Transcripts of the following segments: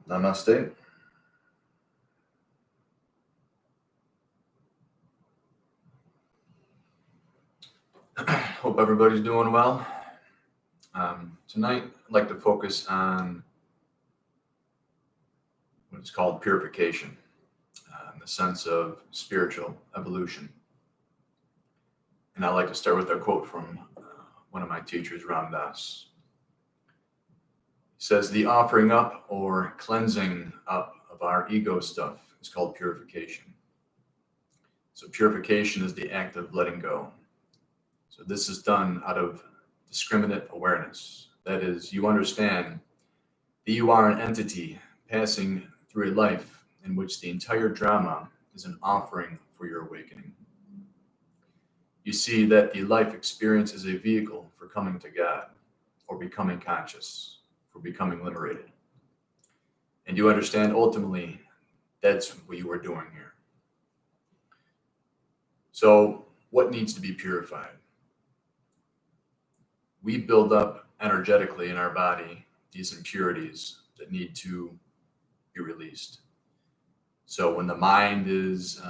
Namaste. Hope everybody's doing well. Tonight, I'd like to focus on what is called purification, in the sense of spiritual evolution. And I'd like to start with a quote from one of my teachers, Ram Dass. He says, "The offering up or cleansing up of our ego stuff is called purification." So purification is the act of letting go. So this is done out of discriminate awareness. That is, you understand that you are an entity passing through a life in which the entire drama is an offering for your awakening. You see that the life experience is a vehicle for coming to God, or becoming conscious, for becoming liberated. And you understand ultimately that's what you are doing here. So what needs to be purified? We build up energetically in our body these impurities that need to be released. So when the mind is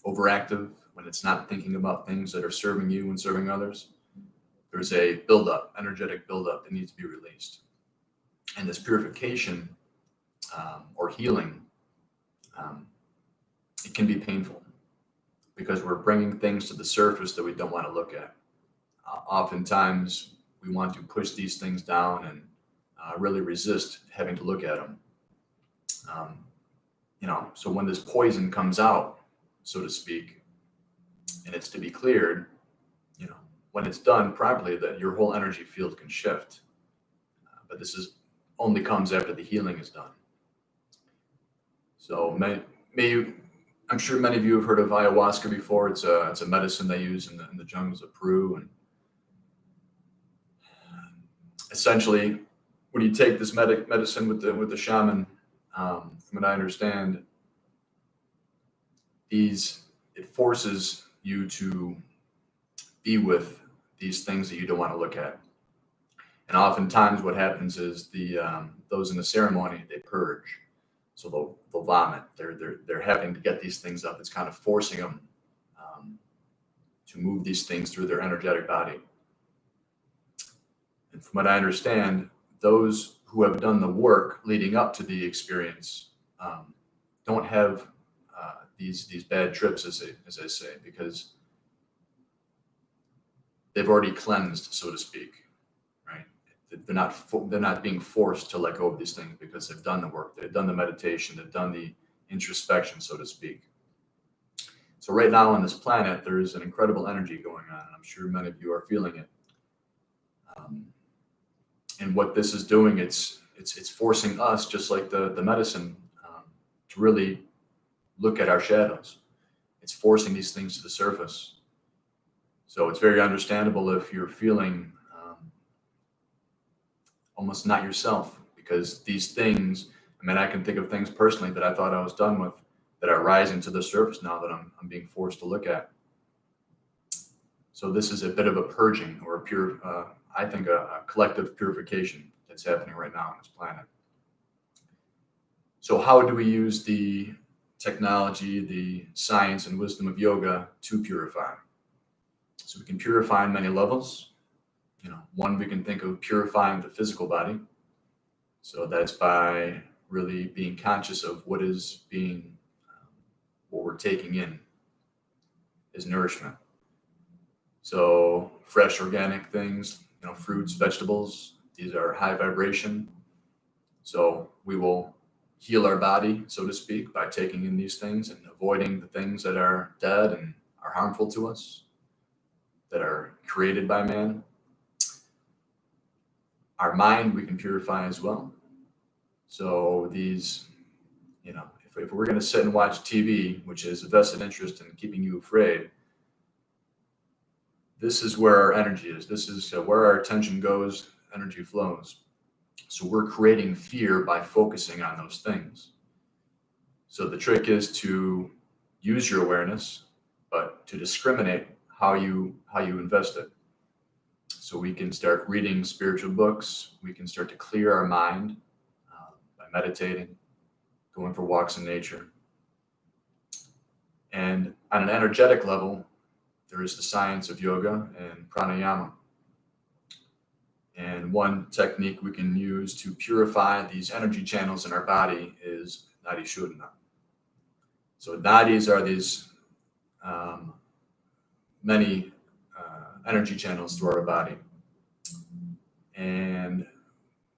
overactive, when it's not thinking about things that are serving you and serving others, there's a buildup, energetic buildup that needs to be released. And this purification or healing it can be painful because we're bringing things to the surface that we don't want to look at. Oftentimes, we want to push these things down and really resist having to look at them. So when this poison comes out, so to speak, and it's to be cleared, when it's done properly, that your whole energy field can shift. But this is only comes after the healing is done. So I'm sure many of you have heard of ayahuasca before. It's a medicine they use in the jungles of Peru, and essentially, when you take this medicine with the shaman, from what I understand, it forces you to be with these things that you don't want to look at. And oftentimes what happens is those in the ceremony, they purge. So they'll vomit. They're having to get these things up. It's kind of forcing them to move these things through their energetic body. And from what I understand, those who have done the work leading up to the experience don't have these bad trips, as I say, because they've already cleansed, so to speak, right? They're not being forced to let go of these things because they've done the work, they've done the meditation, they've done the introspection, so to speak. So right now on this planet, there is an incredible energy going on, and I'm sure many of you are feeling it. And what this is doing, it's forcing us, just like the medicine, to really look at our shadows. It's forcing these things to the surface. So it's very understandable if you're feeling almost not yourself, because these things, I can think of things personally that I thought I was done with that are rising to the surface now that I'm being forced to look at. So this is a bit of a purging, or I think a collective purification that's happening right now on this planet. So how do we use the technology, the science and wisdom of yoga to purify? So we can purify on many levels. One, we can think of purifying the physical body. So that's by really being conscious of what we're taking in as nourishment. So fresh organic things, fruits, vegetables, these are high vibration. So we will heal our body, so to speak, by taking in these things and avoiding the things that are dead and are harmful to us, that are created by man. Our mind, we can purify as well. So these, if we're going to sit and watch TV, which is a vested interest in keeping you afraid, this is where our energy is. This is where our attention goes, energy flows. So we're creating fear by focusing on those things. So the trick is to use your awareness, but to discriminate how you invest it. So we can start reading spiritual books. We can start to clear our mind by meditating, going for walks in nature. And on an energetic level, there is the science of yoga and pranayama. And one technique we can use to purify these energy channels in our body is nadi shodhana. So nadis are these many energy channels through our body. And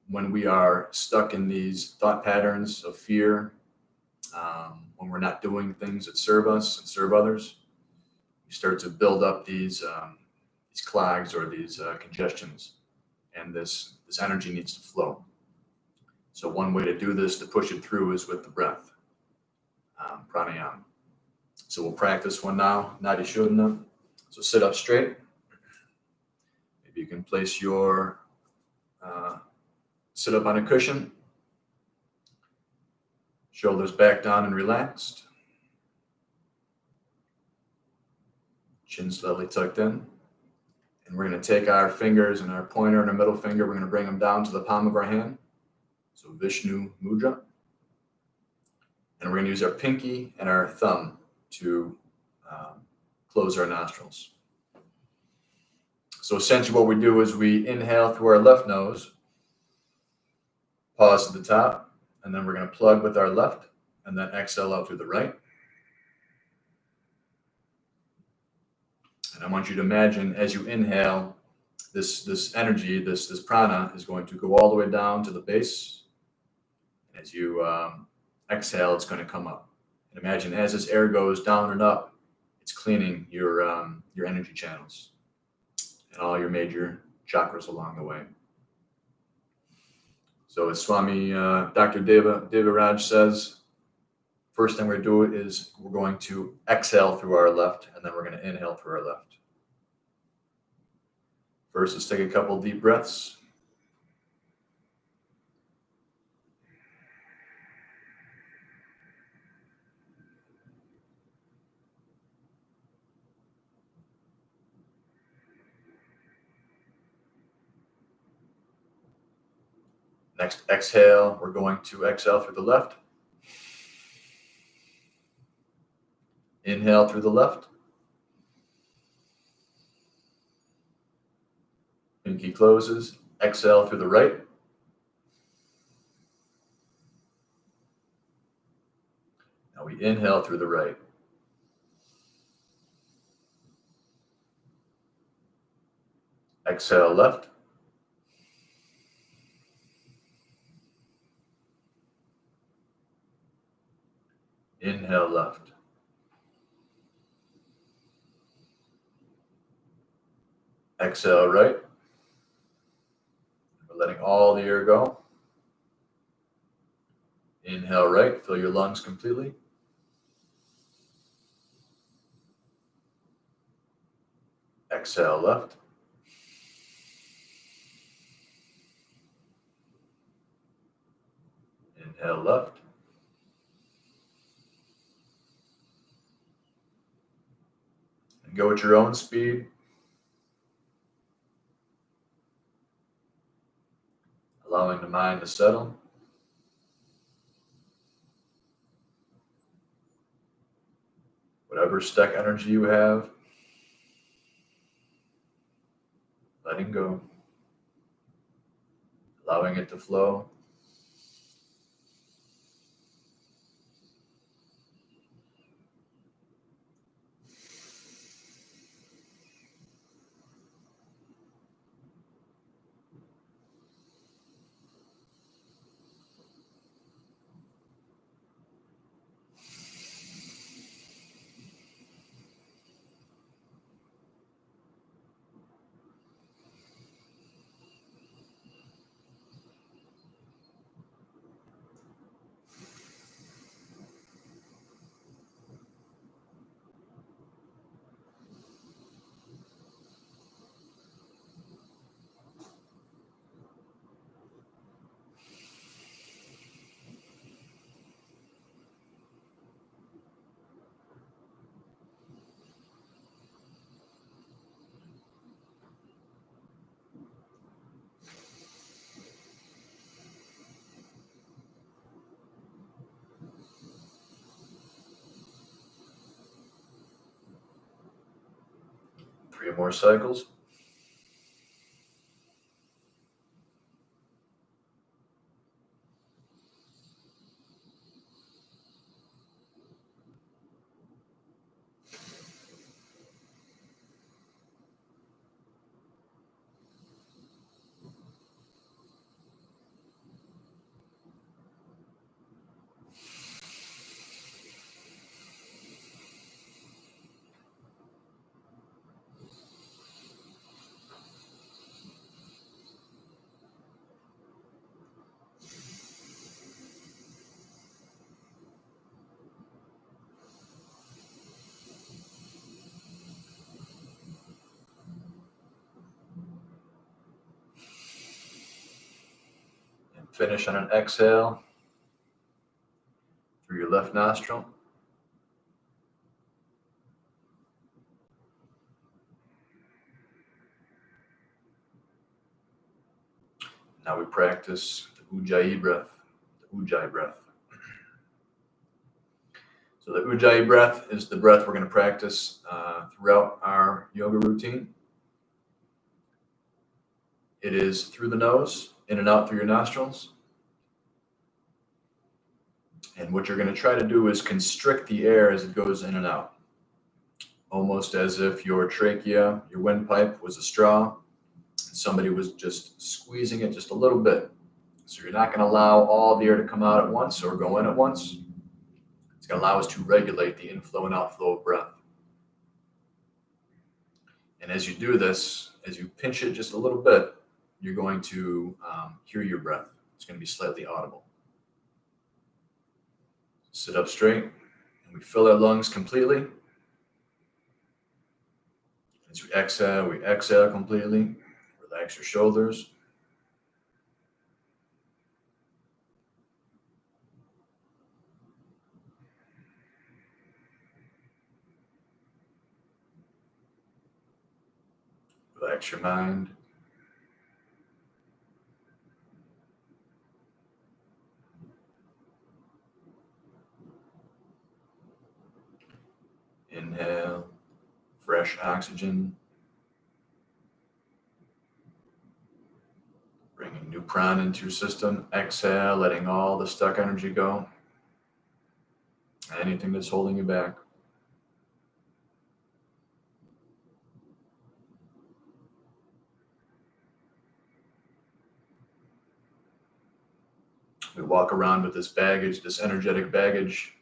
when we are stuck in these thought patterns of fear, when we're not doing things that serve us and serve others, we start to build up these clogs or these congestions, and this energy needs to flow. So one way to do this, to push it through, is with the breath, pranayama. So we'll practice one now, nadi shodhana. So sit up straight. Maybe you can place your sit up on a cushion, shoulders back down and relaxed, chin slightly tucked in. And we're going to take our fingers and our pointer and our middle finger, we're going to bring them down to the palm of our hand. So Vishnu Mudra. And we're going to use our pinky and our thumb to close our nostrils. So essentially what we do is we inhale through our left nose, pause at the top, and then we're going to plug with our left and then exhale out through the right. And I want you to imagine as you inhale, this energy, this prana is going to go all the way down to the base. As you exhale, it's going to come up. And imagine as this air goes down and up, it's cleaning your energy channels and all your major chakras along the way. So as Swami Dr. Devaraj says, first thing we're going to do is we're going to exhale through our left, and then we're going to inhale through our left. First, let's take a couple deep breaths. Next exhale, we're going to exhale through the left. Inhale through the left. Pinky closes. Exhale through the right. Now we inhale through the right. Exhale left. Inhale left. Exhale right. We're letting all the air go. Inhale right, fill your lungs completely. Exhale left. Inhale left. And go at your own speed. Allowing the mind to settle. Whatever stuck energy you have, letting go, allowing it to flow. Three more cycles. Finish on an exhale through your left nostril. Now we practice the Ujjayi breath, the Ujjayi breath. So the Ujjayi breath is the breath we're going to practice throughout our yoga routine. It is through the nose, in and out through your nostrils. And what you're going to try to do is constrict the air as it goes in and out, almost as if your trachea, your windpipe, was a straw. Somebody was just squeezing it just a little bit. So you're not going to allow all the air to come out at once or go in at once. It's going to allow us to regulate the inflow and outflow of breath. And as you do this, as you pinch it just a little bit, you're going to hear your breath. It's going to be slightly audible. Sit up straight, and we fill our lungs completely. As we exhale completely. Relax your shoulders. Relax your mind. Inhale, fresh oxygen. Bringing new prana into your system. Exhale, letting all the stuck energy go. Anything that's holding you back. We walk around with this baggage, this energetic baggage,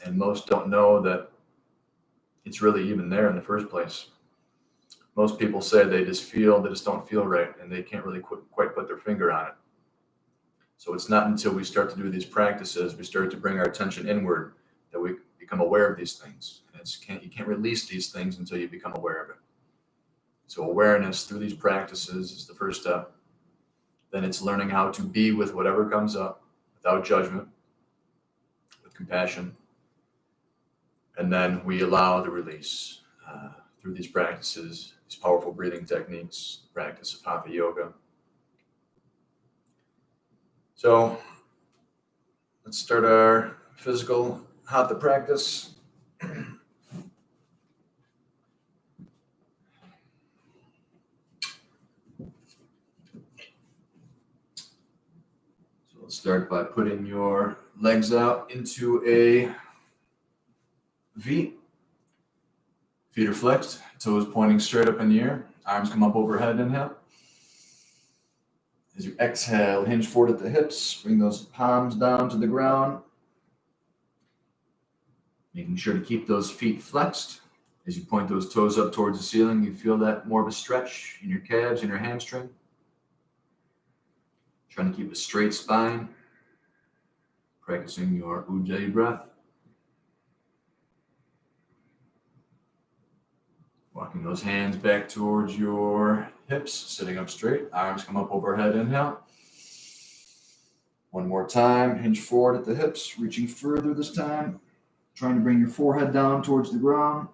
and most don't know that it's really even there in the first place. Most people say they just don't feel right, and they can't really quite put their finger on it. So it's not until we start to do these practices, we start to bring our attention inward, that we become aware of these things. And you can't release these things until you become aware of it. So awareness through these practices is the first step. Then it's learning how to be with whatever comes up without judgment, with compassion. And then we allow the release through these practices, these powerful breathing techniques, practice of Hatha Yoga. So let's start our physical Hatha practice. Let's start by putting your legs out into a V. Feet are flexed, toes pointing straight up in the air. Arms come up overhead, inhale. As you exhale, hinge forward at the hips. Bring those palms down to the ground. Making sure to keep those feet flexed. As you point those toes up towards the ceiling, you feel that more of a stretch in your calves and your hamstring. Trying to keep a straight spine. Practicing your Ujjayi breath. Walking those hands back towards your hips, sitting up straight. Arms come up overhead, inhale. One more time, hinge forward at the hips, reaching further this time. Trying to bring your forehead down towards the ground.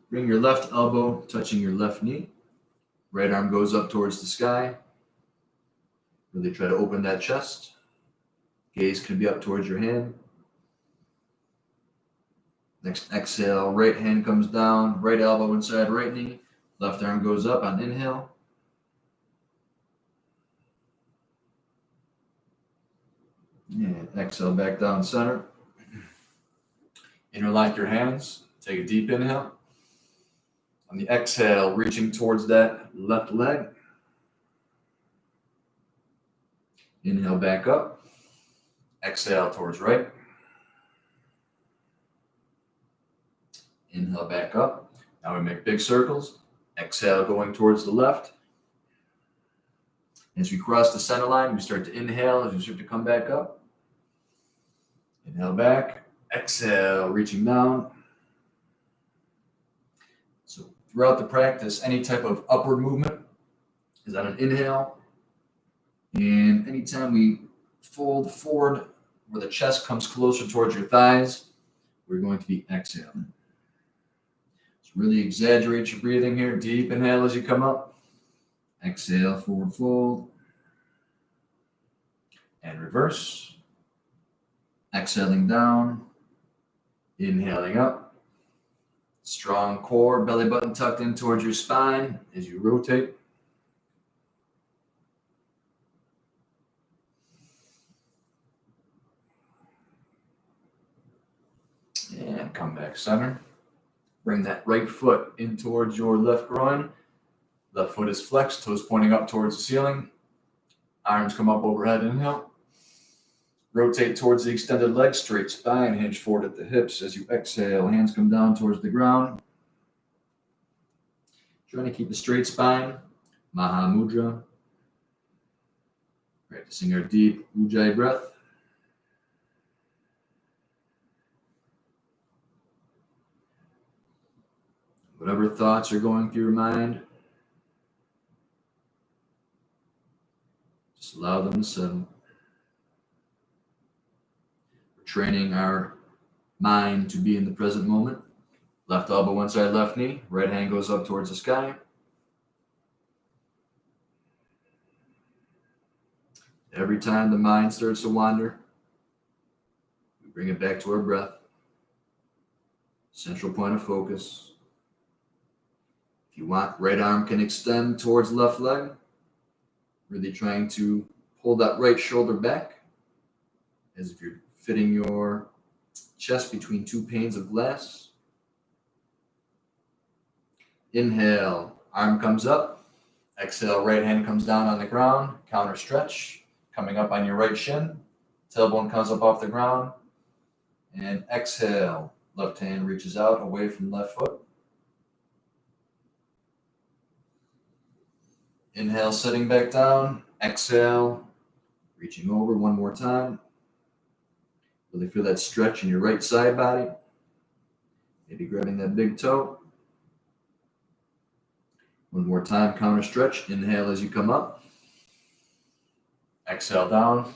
Bring your left elbow touching your left knee. Right arm goes up towards the sky. Really try to open that chest. Gaze can be up towards your hand. Next exhale, right hand comes down, right elbow inside right knee. Left arm goes up on inhale. And exhale back down center. Interlock your hands. Take a deep inhale. On the exhale, reaching towards that left leg. Inhale back up. Exhale towards right. Inhale back up. Now we make big circles. Exhale going towards the left. As we cross the center line, we start to inhale as we start to come back up. Inhale back. Exhale, reaching down. So throughout the practice, any type of upward movement is on an inhale. And anytime we fold forward where the chest comes closer towards your thighs, we're going to be exhaling. So really exaggerate your breathing here. Deep inhale as you come up. Exhale, forward fold. And reverse. Exhaling down. Inhaling up. Strong core, belly button tucked in towards your spine as you rotate. And come back center. Bring that right foot in towards your left groin. Left foot is flexed, toes pointing up towards the ceiling. Arms come up overhead, inhale. Rotate towards the extended leg, straight spine, hinge forward at the hips. As you exhale, hands come down towards the ground. Trying to keep a straight spine, Maha Mudra. Practicing our deep Ujjayi breath. Whatever thoughts are going through your mind, just allow them to settle. We're training our mind to be in the present moment. Left elbow inside left knee, right hand goes up towards the sky. Every time the mind starts to wander, we bring it back to our breath. Central point of focus. If you want, right arm can extend towards left leg. Really trying to pull that right shoulder back as if you're fitting your chest between two panes of glass. Inhale, arm comes up. Exhale, right hand comes down on the ground. Counter stretch, coming up on your right shin. Tailbone comes up off the ground. And exhale, left hand reaches out away from left foot. Inhale, sitting back down. Exhale, reaching over one more time. Really feel that stretch in your right side body. Maybe grabbing that big toe. One more time, counter stretch. Inhale as you come up. Exhale down.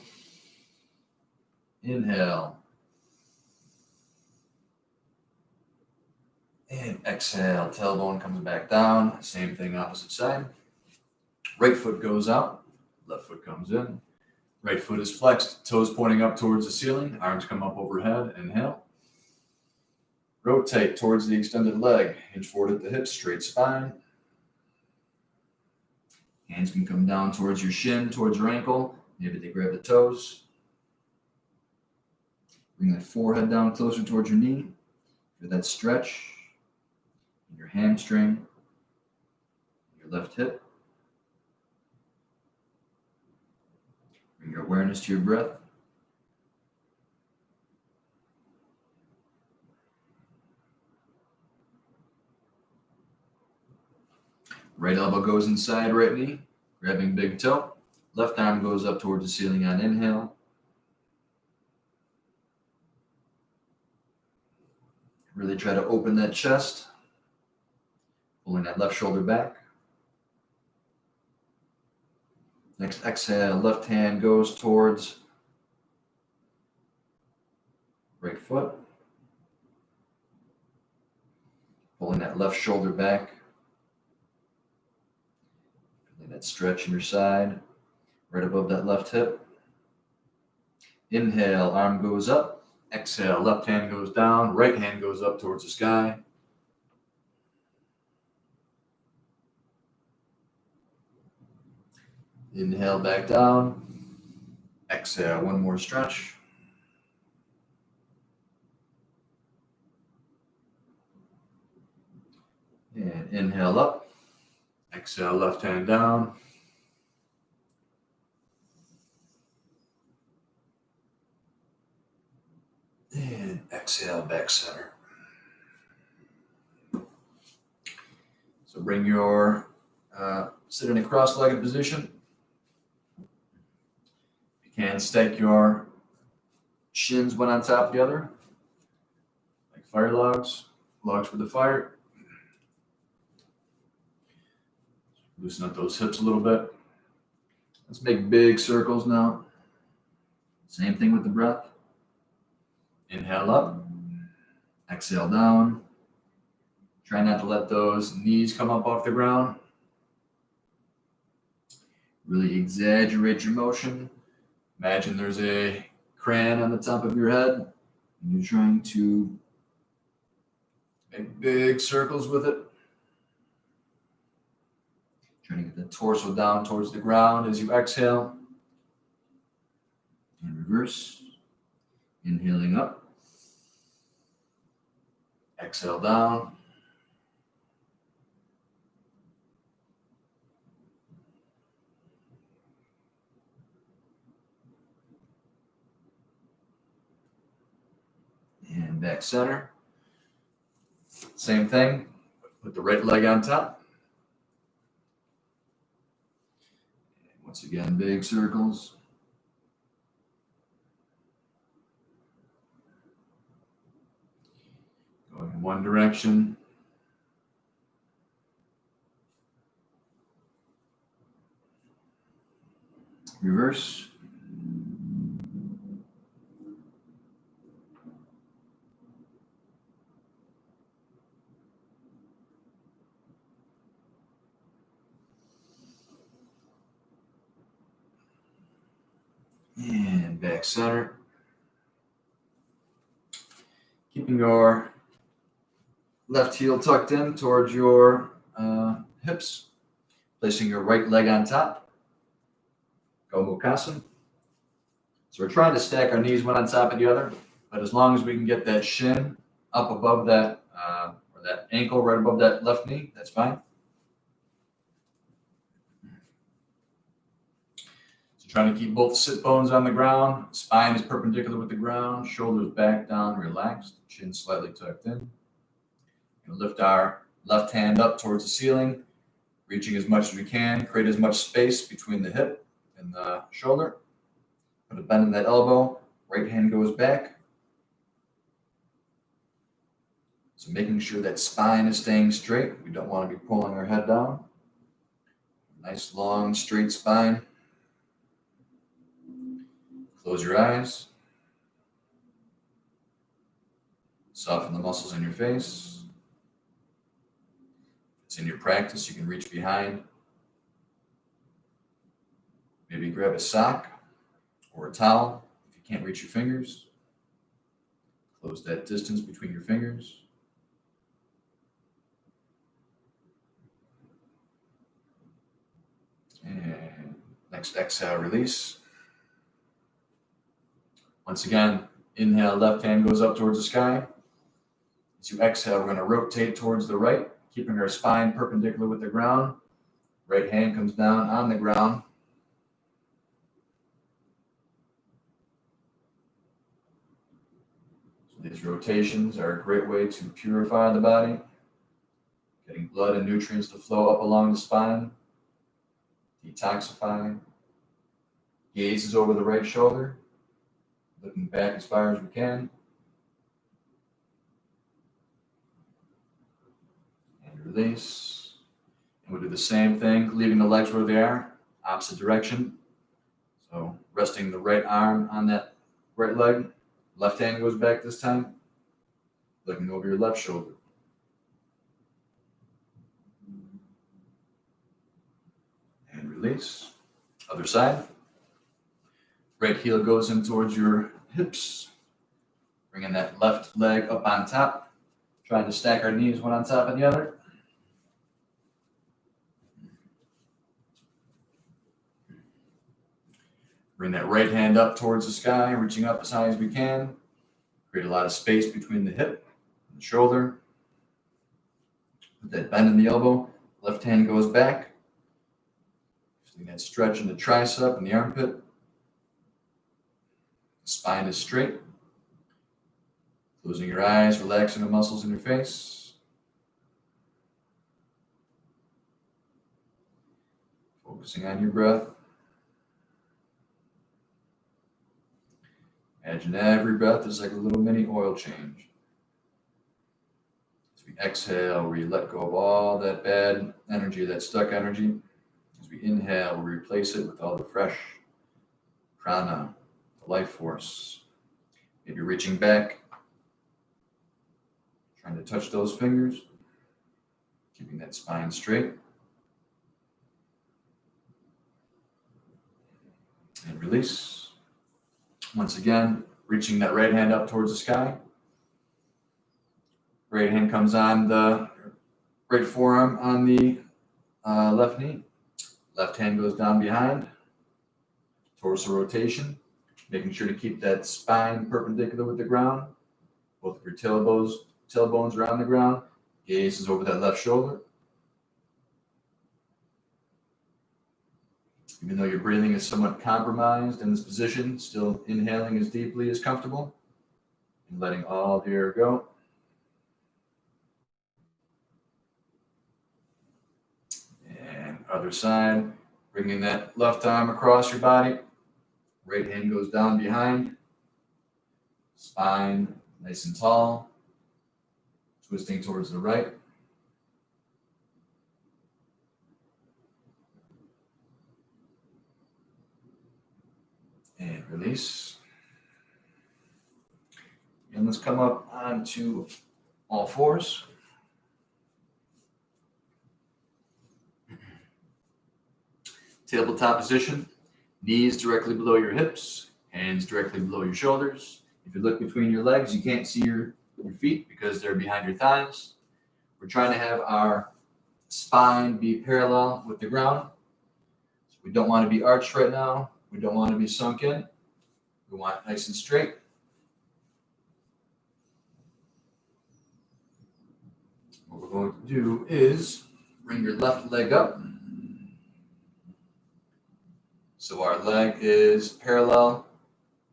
Inhale. And exhale, tailbone comes back down. Same thing, opposite side. Right foot goes out, left foot comes in. Right foot is flexed, toes pointing up towards the ceiling. Arms come up overhead, inhale. Rotate towards the extended leg. Hinge forward at the hips, straight spine. Hands can come down towards your shin, towards your ankle. Maybe they grab the toes. Bring that forehead down closer towards your knee. Feel that stretch in your hamstring, your left hip. Bring your awareness to your breath. Right elbow goes inside right knee, grabbing big toe. Left arm goes up towards the ceiling on inhale. Really try to open that chest, pulling that left shoulder back. Next exhale, left hand goes towards right foot. Pulling that left shoulder back. Feeling that stretch in your side, right above that left hip. Inhale, arm goes up. Exhale, left hand goes down. Right hand goes up towards the sky. Inhale back down. Exhale, one more stretch. And inhale up. Exhale, left hand down. And exhale, back center. So bring your, sit in a cross-legged position. You can stack your shins one on top of the other, like fire logs for the fire. Loosen up those hips a little bit. Let's make big circles now. Same thing with the breath. Inhale up, exhale down. Try not to let those knees come up off the ground. Really exaggerate your motion. Imagine there's a crane on the top of your head, and you're trying to make big circles with it. Trying to get the torso down towards the ground as you exhale. And reverse. Inhaling up. Exhale down. And back center. Same thing. Put the right leg on top. And once again, big circles. Going in one direction. Reverse. And back center. Keeping your left heel tucked in towards your hips. Placing your right leg on top. Gomukhasana. So we're trying to stack our knees one on top of the other, but as long as we can get that shin up above that, or that ankle right above that left knee, that's fine. So trying to keep both sit bones on the ground, spine is perpendicular with the ground, shoulders back down, relaxed, chin slightly tucked in. We'll lift our left hand up towards the ceiling, reaching as much as we can, create as much space between the hip and the shoulder. Put a bend in that elbow, right hand goes back. So making sure that spine is staying straight. We don't want to be pulling our head down. Nice, long, straight spine. Close your eyes. Soften the muscles in your face. If it's in your practice, you can reach behind. Maybe grab a sock or a towel if you can't reach your fingers. Close that distance between your fingers. And next exhale, release. Once again, inhale, left hand goes up towards the sky. As you exhale, we're going to rotate towards the right, keeping our spine perpendicular with the ground. Right hand comes down on the ground. So these rotations are a great way to purify the body, getting blood and nutrients to flow up along the spine, detoxify. Gaze is over the right shoulder, looking back as far as we can. And release. And we'll do the same thing, leaving the legs where they are, opposite direction. So resting the right arm on that right leg. Left hand goes back this time, looking over your left shoulder. And release. Other side. Right heel goes in towards your hips. Bringing that left leg up on top. Trying to stack our knees one on top of the other. Bring that right hand up towards the sky, reaching up as high as we can. Create a lot of space between the hip and the shoulder. Put that bend in the elbow. Left hand goes back. Feeling that stretch in the tricep and the armpit. The spine is straight. Closing your eyes, relaxing the muscles in your face. Focusing on your breath. Imagine every breath is like a little mini oil change. As we exhale, we let go of all that bad energy, that stuck energy. As we inhale, we replace it with all the fresh prana, the life force. Maybe reaching back, trying to touch those fingers, keeping that spine straight. And release. Once again, reaching that right hand up towards the sky. Right hand comes on the right forearm on the left knee. Left hand goes down behind. Torso rotation, making sure to keep that spine perpendicular with the ground. Both of your tailbones are on the ground. Gaze is over that left shoulder. Even though your breathing is somewhat compromised in this position, still inhaling as deeply as comfortable and letting all the air go. And other side, bringing that left arm across your body. Right hand goes down behind. Spine nice and tall. Twisting towards the right. And release. And let's come up onto all fours. Tabletop position. Knees directly below your hips. Hands directly below your shoulders. If you look between your legs, you can't see your feet because they're behind your thighs. We're trying to have our spine be parallel with the ground. So we don't want to be arched right now. We don't want to be sunk in. We want it nice and straight. What we're going to do is bring your left leg up. So our leg is parallel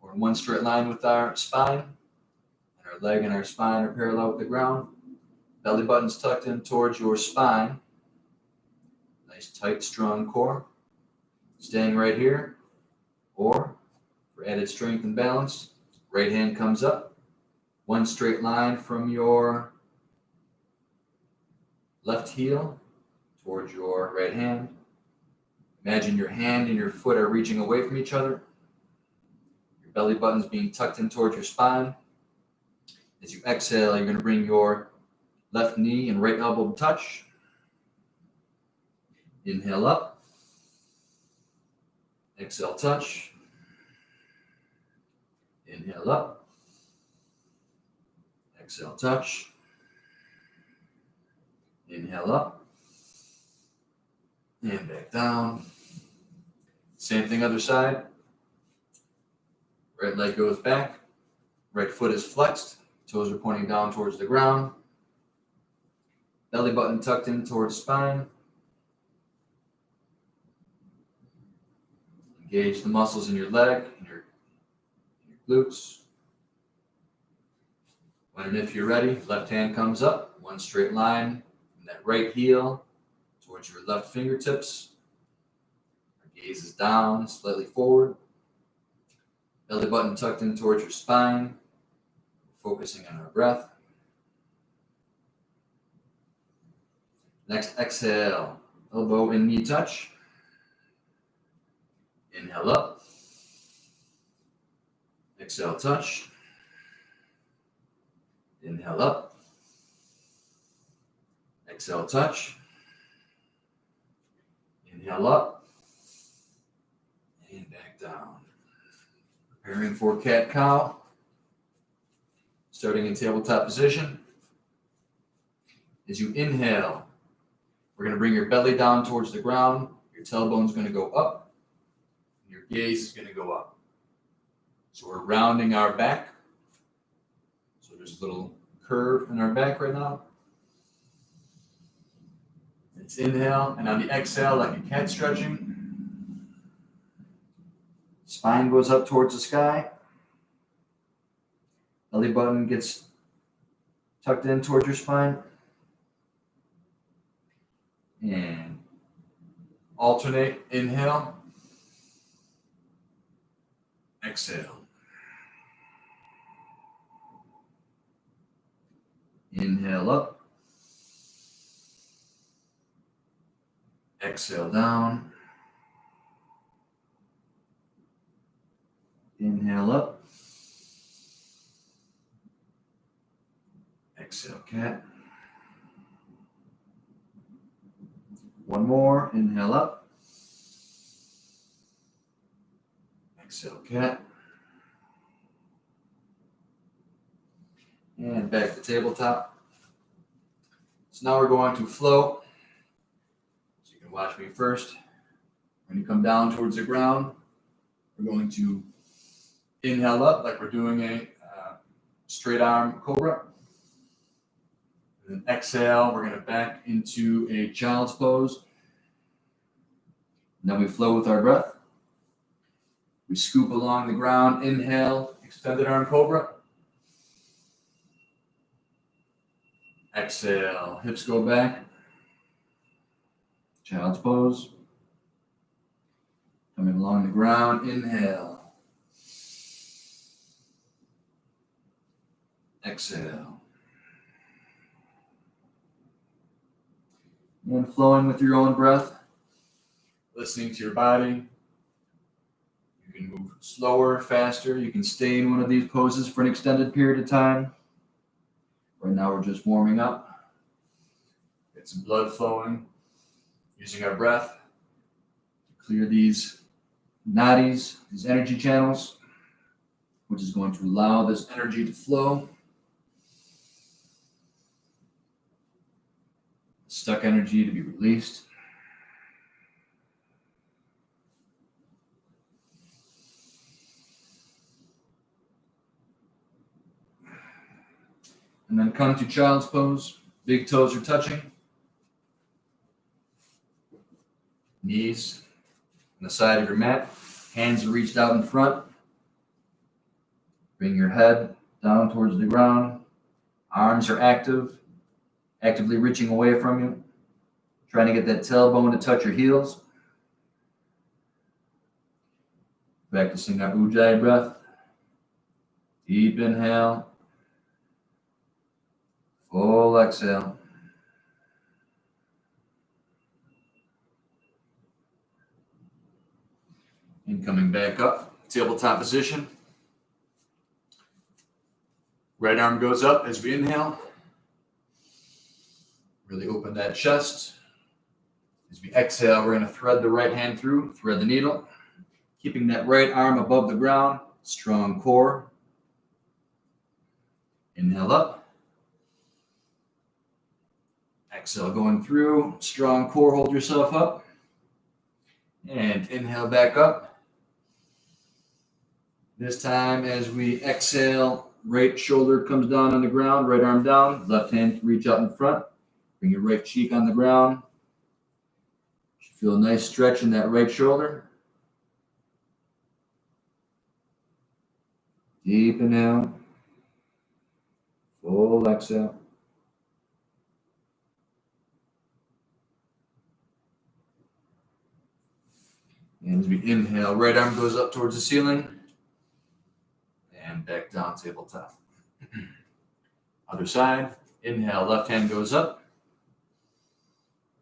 or in one straight line with our spine. And our leg and our spine are parallel with the ground. Belly button's tucked in towards your spine. Nice, tight, strong core. Staying right here. Or, for added strength and balance, right hand comes up. One straight line from your left heel towards your right hand. Imagine your hand and your foot are reaching away from each other. Your belly button's being tucked in towards your spine. As you exhale, you're going to bring your left knee and right elbow to touch. Inhale up. Exhale, touch. Inhale up. Exhale, touch. Inhale up. And back down. Same thing other side. Right leg goes back. Right foot is flexed. Toes are pointing down towards the ground. Belly button tucked in towards spine. Engage the muscles in your leg and your glutes. When and if you're ready, left hand comes up, one straight line from that right heel towards your left fingertips. Our gaze is down, slightly forward. Belly button tucked in towards your spine. Focusing on our breath. Next, exhale, elbow and knee touch. Inhale up. Exhale, touch. Inhale up. Exhale, touch. Inhale up. And back down. Preparing for cat-cow. Starting in tabletop position. As you inhale, we're going to bring your belly down towards the ground. Your tailbone's going to go up. Your gaze is going to go up. So we're rounding our back. So there's a little curve in our back right now. Let's inhale, and on the exhale, like a cat stretching. Spine goes up towards the sky. Belly button gets tucked in towards your spine. And alternate, inhale. Exhale. Inhale up. Exhale down. Inhale up. Exhale cat. One more. Inhale up. Exhale cat. And back to tabletop. So now we're going to float. So you can watch me first. When you come down towards the ground, we're going to inhale up like we're doing a straight arm cobra. And then exhale, we're going to back into a child's pose. And then we flow with our breath. We scoop along the ground. Inhale, extended arm cobra. Exhale, hips go back. Child's pose. Coming along the ground, inhale. Exhale. And flowing with your own breath, listening to your body. You can move slower, faster. You can stay in one of these poses for an extended period of time. Right now we're just warming up. Get some blood flowing. Using our breath to clear these nadis, these energy channels, which is going to allow this energy to flow. Stuck energy to be released. And then come to child's pose. Big toes are touching. Knees on the side of your mat. Hands are reached out in front. Bring your head down towards the ground. Arms are actively reaching away from you. Trying to get that tailbone to touch your heels. Practicing that Ujjayi breath. Deep inhale. Full exhale. And coming back up, tabletop position. Right arm goes up as we inhale. Really open that chest. As we exhale, we're going to thread the right hand through, thread the needle. Keeping that right arm above the ground, strong core. Inhale up. Exhale going through, strong core, hold yourself up. And inhale back up. This time as we exhale, right shoulder comes down on the ground, right arm down, left hand reach out in front. Bring your right cheek on the ground. You should feel a nice stretch in that right shoulder. Deep inhale. Full exhale. And as we inhale, right arm goes up towards the ceiling. And back down, tabletop. Other side. Inhale, left hand goes up.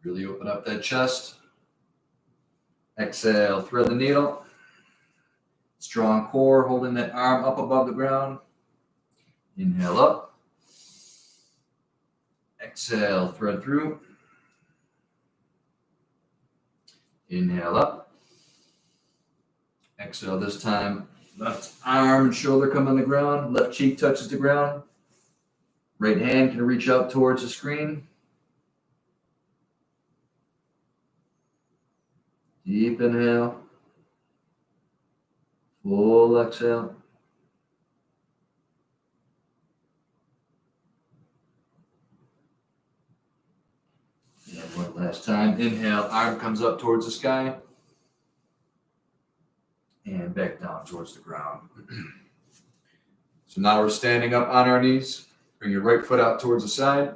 Really open up that chest. Exhale, thread the needle. Strong core, holding that arm up above the ground. Inhale up. Exhale, thread through. Inhale up. Exhale this time. Left arm and shoulder come on the ground. Left cheek touches the ground. Right hand can reach out towards the screen. Deep inhale. Full exhale. And one last time. Inhale, arm comes up towards the sky. And back down towards the ground. So now we're standing up on our knees. Bring your right foot out towards the side.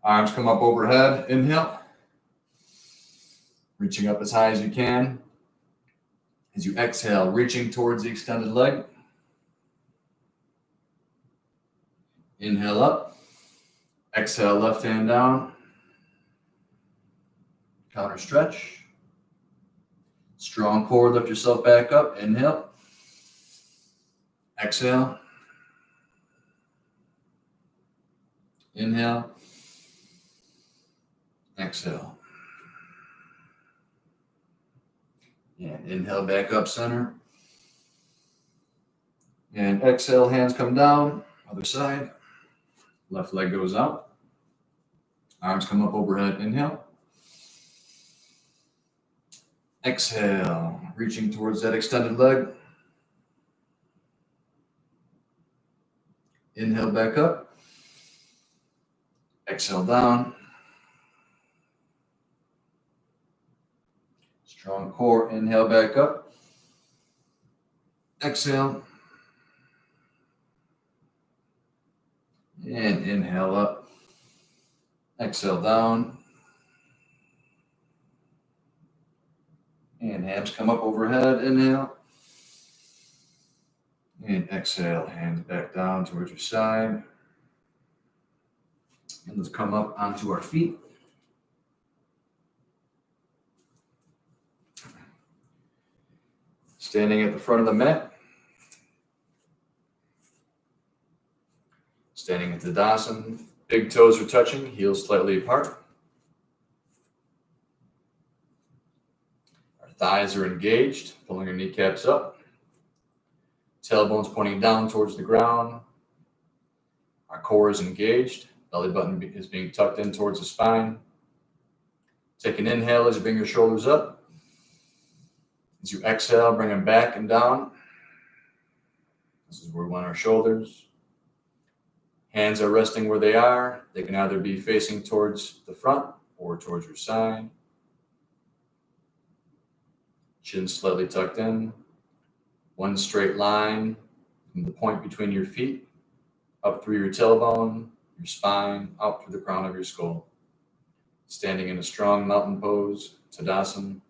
Arms come up overhead. Inhale. Reaching up as high as you can. As you exhale, reaching towards the extended leg. Inhale up. Exhale, left hand down. Counter stretch. Strong core, lift yourself back up. Inhale. Exhale. Inhale. Exhale. And inhale back up center. And exhale, hands come down. Other side. Left leg goes out. Arms come up overhead. Inhale. Exhale, reaching towards that extended leg. Inhale back up. Exhale down. Strong core. Inhale back up. Exhale. And inhale up. Exhale down. And hands come up overhead. Inhale. And exhale. Hands back down towards your side. And let's come up onto our feet. Standing at the front of the mat. Standing at Tadasana. Big toes are touching, heels slightly apart. Our thighs are engaged, pulling our kneecaps up. Tailbones pointing down towards the ground. Our core is engaged. Belly button is being tucked in towards the spine. Take an inhale as you bring your shoulders up. As you exhale, bring them back and down. This is where we want our shoulders. Hands are resting where they are. They can either be facing towards the front or towards your side. Chin slightly tucked in. One straight line from the point between your feet, up through your tailbone, your spine, out through the crown of your skull. Standing in a strong mountain pose, Tadasana.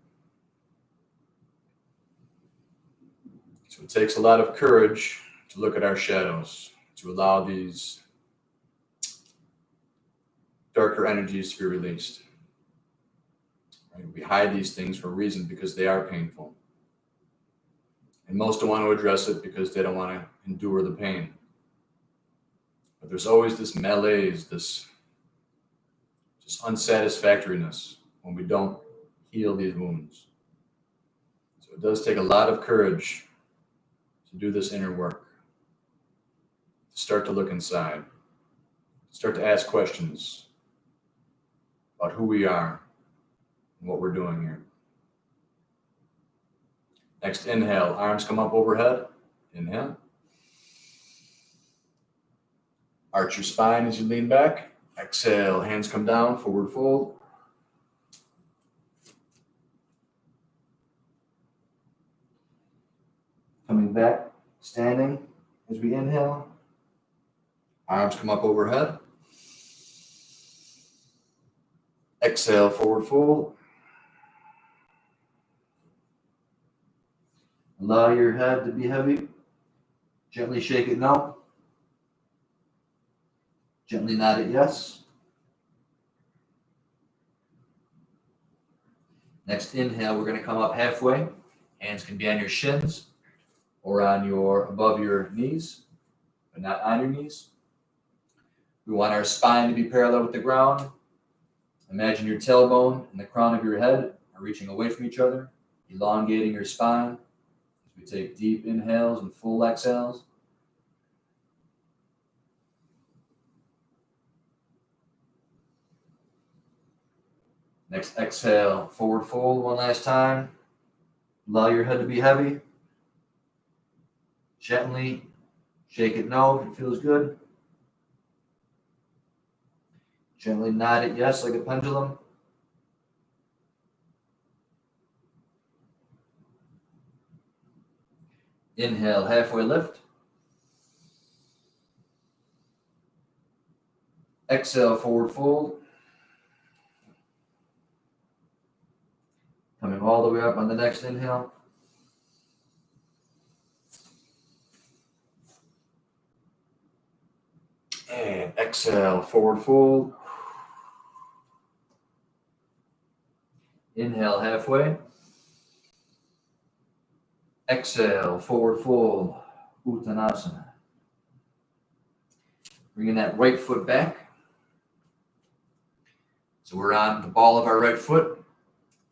So it takes a lot of courage to look at our shadows, to allow these darker energies to be released. Right? We hide these things for a reason because they are painful. And most don't want to address it because they don't want to endure the pain. But there's always this malaise, this just unsatisfactoriness when we don't heal these wounds. So it does take a lot of courage to do this inner work, to start to look inside, to start to ask questions about who we are and what we're doing here. Next, inhale, arms come up overhead. Inhale. Arch your spine as you lean back. Exhale, hands come down, forward fold. Coming back, standing as we inhale. Arms come up overhead. Exhale, forward fold. Allow your head to be heavy. Gently shake it no. Gently nod it yes. Next inhale, we're going to come up halfway. Hands can be on your shins or on above your knees, but not on your knees. We want our spine to be parallel with the ground. Imagine your tailbone and the crown of your head are reaching away from each other, elongating your spine. We take deep inhales and full exhales. Next exhale, forward fold one last time. Allow your head to be heavy. Gently shake it no if it feels good. Gently nod it yes like a pendulum. Inhale, halfway lift. Exhale, forward fold. Coming all the way up on the next inhale. And exhale, forward fold. Inhale, halfway. Exhale, forward fold, Uttanasana. Bringing that right foot back. So we're on the ball of our right foot.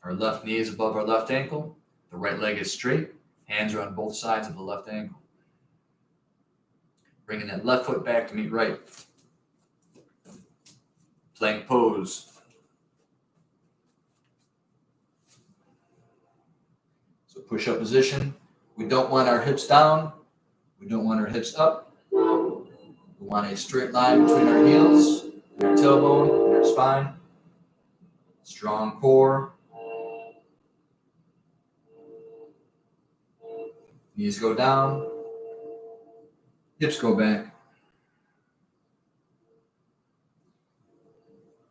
Our left knee is above our left ankle. The right leg is straight. Hands are on both sides of the left ankle. Bringing that left foot back to meet right. Plank pose. So push-up position. We don't want our hips down. We don't want our hips up. We want a straight line between our heels Our tailbone and our spine. Strong core. Knees go down. Hips go back.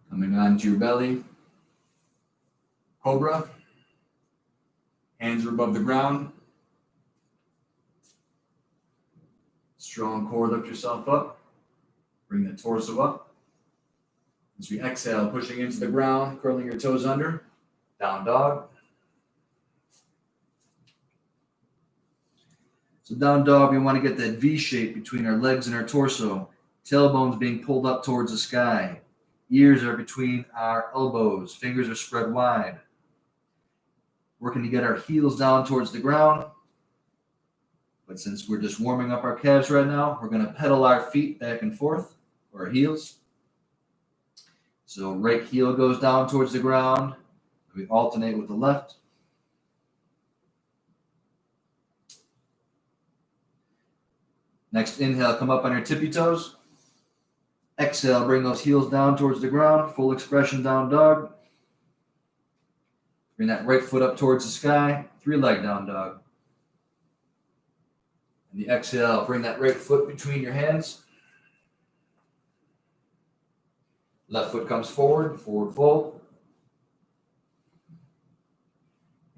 Coming onto your belly. Cobra. Hands are above the ground. Strong core, lift yourself up. Bring the torso up. As we exhale, pushing into the ground, curling your toes under. Down dog. So down dog, we want to get that V shape between our legs and our torso. Tailbone's being pulled up towards the sky. Ears are between our elbows. Fingers are spread wide. Working to get our heels down towards the ground. But since we're just warming up our calves right now, we're going to pedal our feet back and forth, or our heels. So right heel goes down towards the ground. We alternate with the left. Next inhale, come up on your tippy toes. Exhale, bring those heels down towards the ground. Full expression down dog. Bring that right foot up towards the sky. 3-leg down dog. And the exhale, bring that right foot between your hands. Left foot comes forward, forward fold.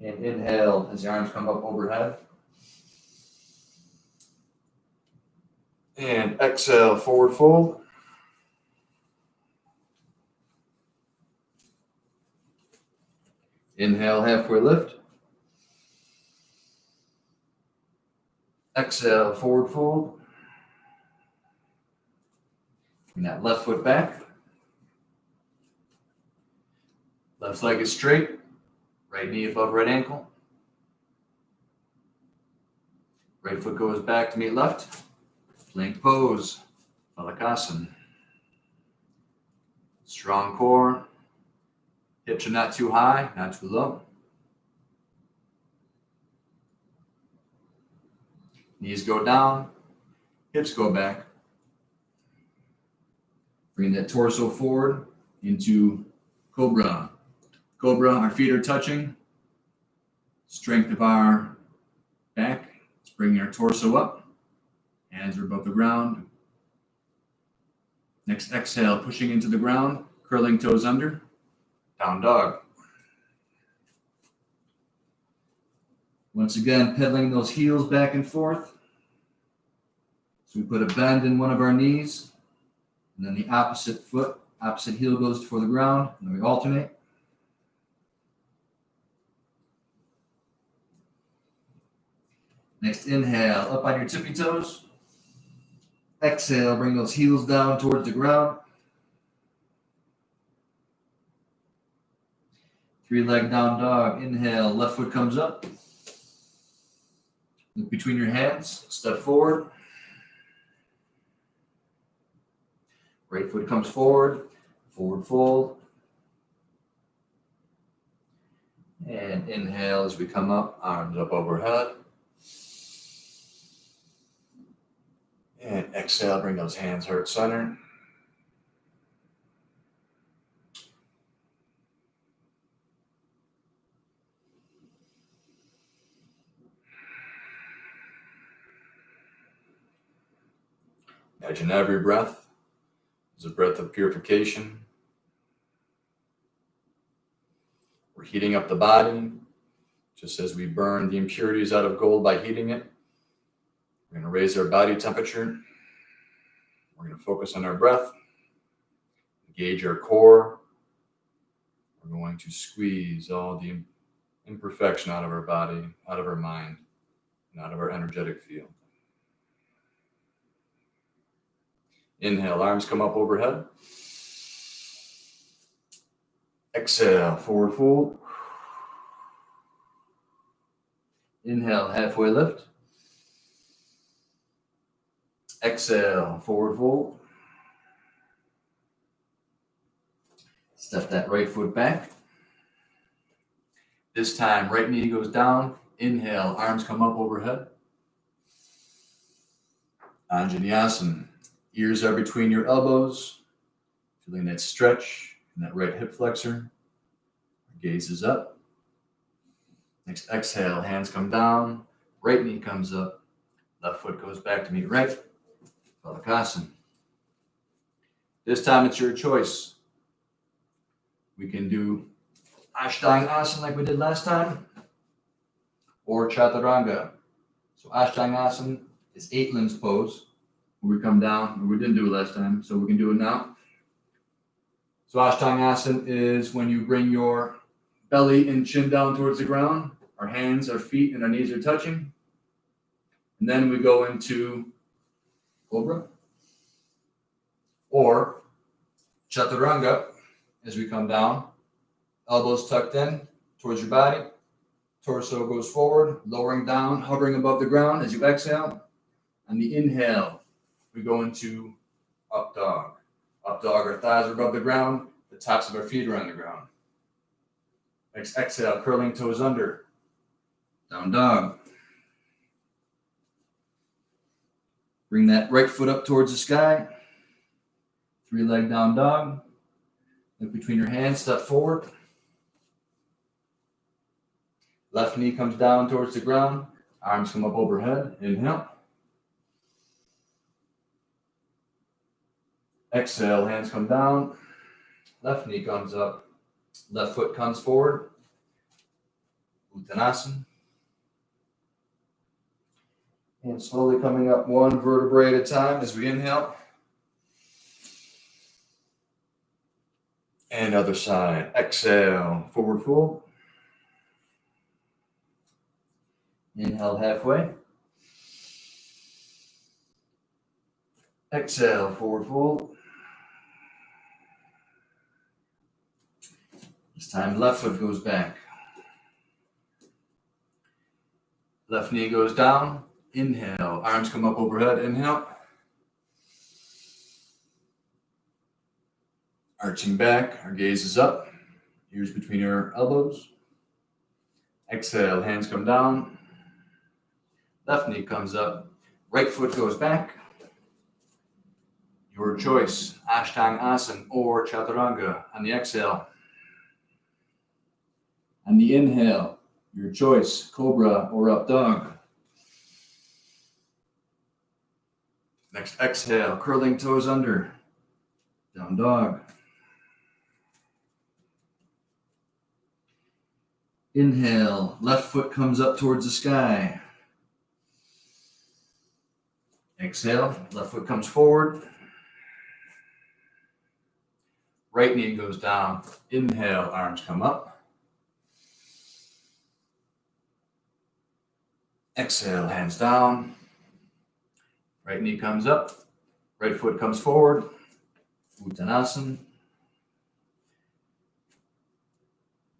And inhale as the arms come up overhead. And exhale, forward fold. Inhale, halfway lift. Exhale, forward fold. Bring that left foot back. Left leg is straight. Right knee above right ankle. Right foot goes back to meet left. Plank pose. Phalakasana. Strong core. Hips are not too high, not too low. Knees go down. Hips go back. Bring that torso forward into Cobra. Cobra, our feet are touching. Strength of our back. Let's bring our torso up. Hands are above the ground. Next exhale, pushing into the ground, curling toes under. Down dog. Once again, pedaling those heels back and forth. So we put a bend in one of our knees. And then the opposite foot, opposite heel goes for the ground. And then we alternate. Next inhale, up on your tippy toes. Exhale, bring those heels down towards the ground. 3-leg down dog. Inhale, left foot comes up. Look between your hands, step forward. Right foot comes forward, forward fold. And inhale as we come up, arms up overhead. And exhale, bring those hands heart center. Imagine every breath is a breath of purification. We're heating up the body, just as we burn the impurities out of gold by heating it. We're going to raise our body temperature. We're going to focus on our breath, engage our core. We're going to squeeze all the imperfection out of our body, out of our mind, and out of our energetic field. Inhale, arms come up overhead. Exhale, forward fold. Inhale, halfway lift. Exhale, forward fold. Step that right foot back. This time, right knee goes down. Inhale, arms come up overhead. Anjaneyasana. Ears are between your elbows. Feeling that stretch in that right hip flexor. Gaze is up. Next exhale, hands come down, right knee comes up, left foot goes back to meet right. Balasana. This time it's your choice. We can do Ashtanga like we did last time, or Chaturanga. So Ashtanga is 8 limbs pose, where we come down. We didn't do it last time, so we can do it now. So Ashtanga is when you bring your belly and chin down towards the ground. Our hands, our feet, and our knees are touching. And then we go into Cobra or Chaturanga as we come down. Elbows tucked in towards your body. Torso goes forward, lowering down, hovering above the ground as you exhale. On the inhale, we go into Up Dog. Up Dog, our thighs are above the ground. The tops of our feet are on the ground. Next exhale, curling toes under. Down Dog. Bring that right foot up towards the sky. 3-leg Down Dog. Look between your hands, step forward. Left knee comes down towards the ground. Arms come up overhead. Inhale. Exhale, hands come down. Left knee comes up. Left foot comes forward. Uttanasana. And slowly coming up one vertebrae at a time as we inhale. And other side. Exhale, forward fold. Inhale halfway. Exhale, forward fold. This time, left foot goes back. Left knee goes down. Inhale. Arms come up overhead. Inhale. Arching back. Our gaze is up. Ears between your elbows. Exhale. Hands come down. Left knee comes up. Right foot goes back. Your choice. Ashtanga or Chaturanga on the exhale. On the inhale, your choice, Cobra or Up Dog. Next exhale, curling toes under, Down Dog. Inhale, left foot comes up towards the sky. Exhale, left foot comes forward. Right knee goes down. Inhale, arms come up. Exhale, hands down. Right knee comes up. Right foot comes forward. Uttanasana.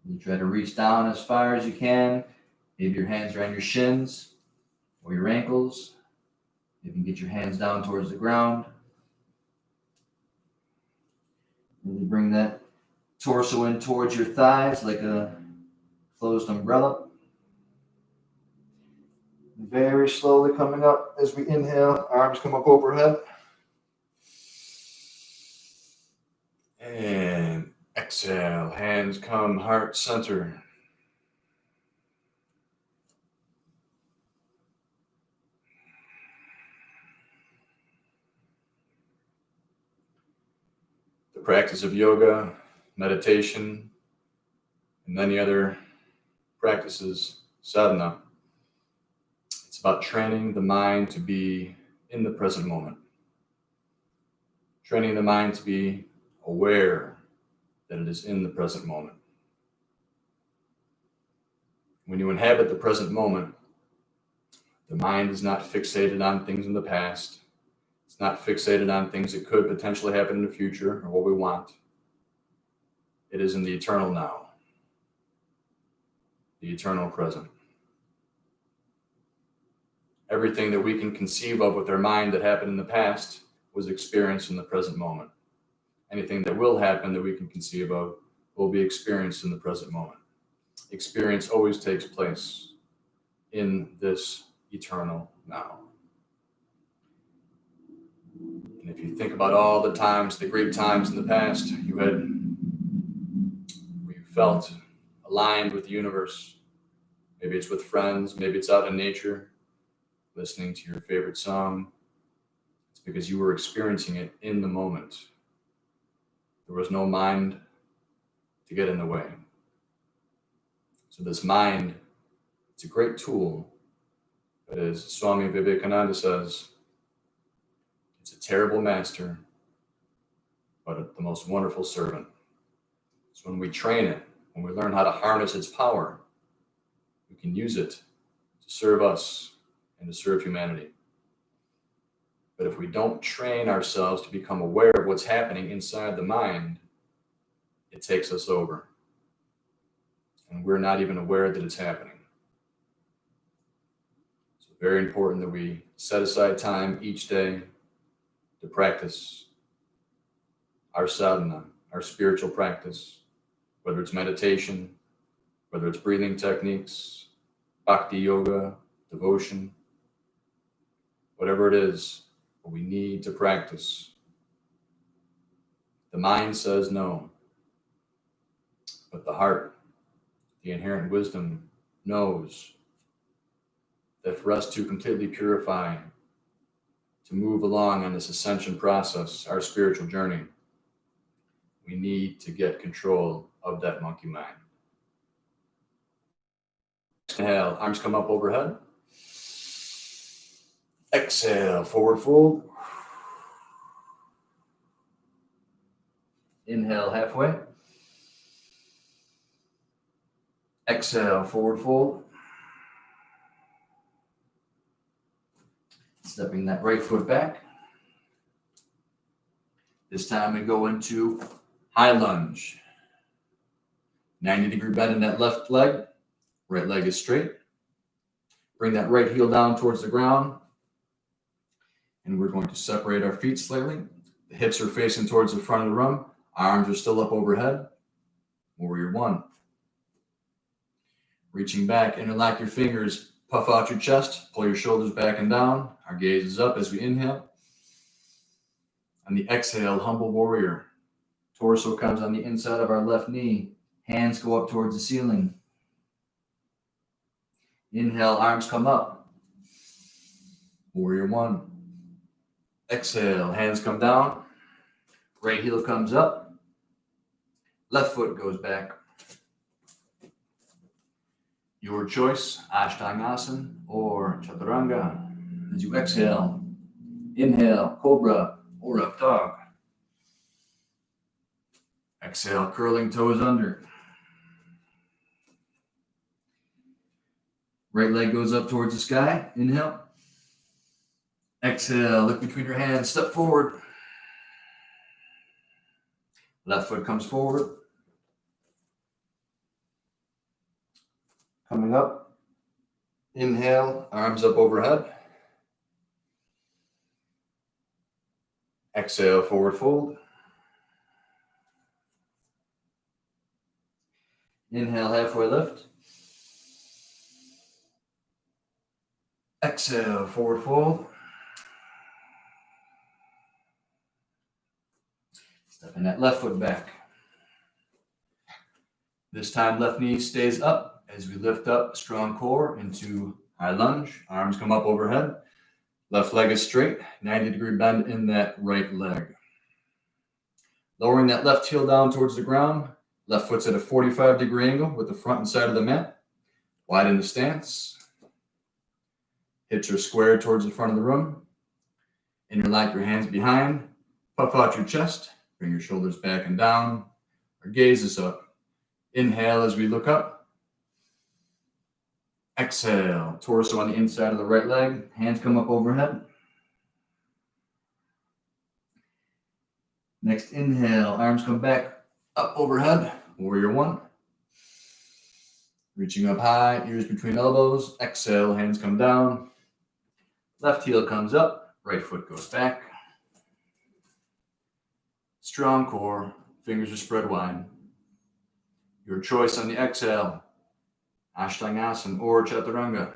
You try to reach down as far as you can. Maybe your hands are on your shins or your ankles. You can get your hands down towards the ground. Really bring that torso in towards your thighs like a closed umbrella. Very slowly coming up as we inhale, arms come up overhead. And exhale, hands come heart center. The practice of yoga, meditation, and many other practices, sadhana, it's about training the mind to be in the present moment. Training the mind to be aware that it is in the present moment. When you inhabit the present moment, the mind is not fixated on things in the past. It's not fixated on things that could potentially happen in the future or what we want. It is in the eternal now, the eternal present. Everything that we can conceive of with our mind that happened in the past was experienced in the present moment. Anything that will happen that we can conceive of will be experienced in the present moment. Experience always takes place in this eternal now. And if you think about all the times, the great times in the past, where you felt aligned with the universe. Maybe it's with friends, maybe it's out in nature, listening to your favorite song. It's because you were experiencing it in the moment. There was no mind to get in the way. So this mind, it's a great tool, but as Swami Vivekananda says, it's a terrible master, but the most wonderful servant. So when we train it, when we learn how to harness its power, we can use it to serve us and to serve humanity. But if we don't train ourselves to become aware of what's happening inside the mind, it takes us over. And we're not even aware that it's happening. So very important that we set aside time each day to practice our sadhana, our spiritual practice, whether it's meditation, whether it's breathing techniques, bhakti yoga, devotion, whatever it is, we need to practice. The mind says no, but the heart, the inherent wisdom, knows that for us to completely purify, to move along on this ascension process, our spiritual journey, we need to get control of that monkey mind. Inhale, arms come up overhead. Exhale, forward fold. Inhale halfway. Exhale, forward fold. Stepping that right foot back. This time we go into high lunge. 90-degree bend in that left leg. Right leg is straight. Bring that right heel down towards the ground. And we're going to separate our feet slightly. The hips are facing towards the front of the room. Arms are still up overhead. Warrior one. Reaching back, interlock your fingers, puff out your chest, pull your shoulders back and down. Our gaze is up as we inhale. On the exhale, humble warrior. Torso comes on the inside of our left knee. Hands go up towards the ceiling. Inhale, arms come up. Warrior one. Exhale, hands come down. Right heel comes up. Left foot goes back. Your choice, Ashtangasana or Chaturanga. As you exhale, inhale, Cobra or Up Dog. Exhale, curling toes under. Right leg goes up towards the sky. Inhale. Exhale, look between your hands, step forward. Left foot comes forward. Coming up. Inhale, arms up overhead. Exhale, forward fold. Inhale, halfway lift. Exhale, forward fold. Stepping that left foot back. This time, left knee stays up as we lift up strong core into high lunge. Arms come up overhead. Left leg is straight, 90-degree bend in that right leg. Lowering that left heel down towards the ground. Left foot's at a 45-degree angle with the front and side of the mat. Widen the stance. Hips are squared towards the front of the room. Interlock your hands behind. Puff out your chest. Bring your shoulders back and down. Our gaze is up. Inhale as we look up. Exhale. Torso on the inside of the right leg. Hands come up overhead. Next inhale. Arms come back up overhead. Warrior one. Reaching up high. Ears between elbows. Exhale. Hands come down. Left heel comes up. Right foot goes back. Strong core. Fingers are spread wide. Your choice on the exhale. Ashtangasana or Chaturanga.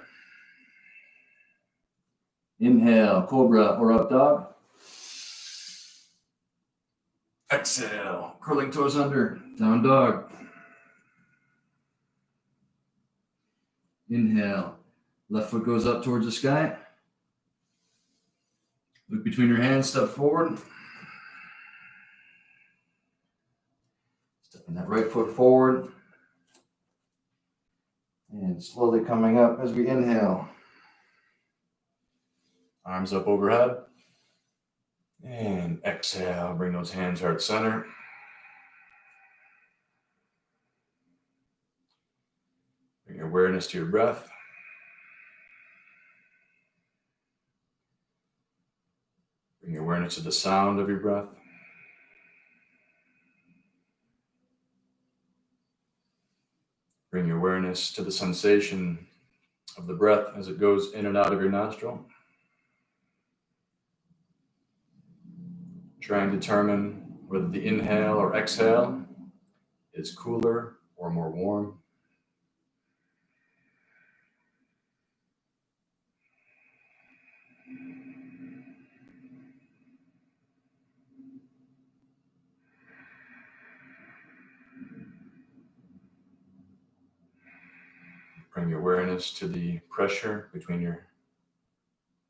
Inhale, Cobra or Up Dog. Exhale, curling toes under, down dog. Inhale, left foot goes up towards the sky. Look between your hands, step forward. Stepping that right foot forward. And slowly coming up as we inhale. Arms up overhead. And exhale, bring those hands heart center. Bring your awareness to your breath. Bring your awareness to the sound of your breath. Bring your awareness to the sensation of the breath as it goes in and out of your nostril. Try and determine whether the inhale or exhale is cooler or more warm. Bring your awareness to the pressure between your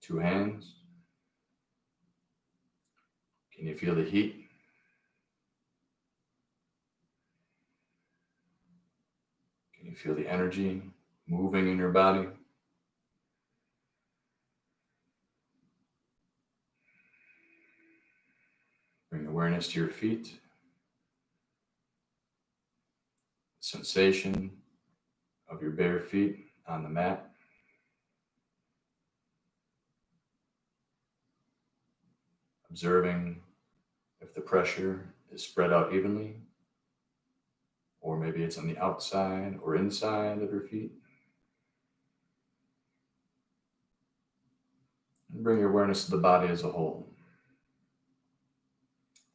two hands. Can you feel the heat? Can you feel the energy moving in your body? Bring awareness to your feet. Sensation of your bare feet on the mat. Observing if the pressure is spread out evenly, or maybe it's on the outside or inside of your feet. And bring your awareness to the body as a whole.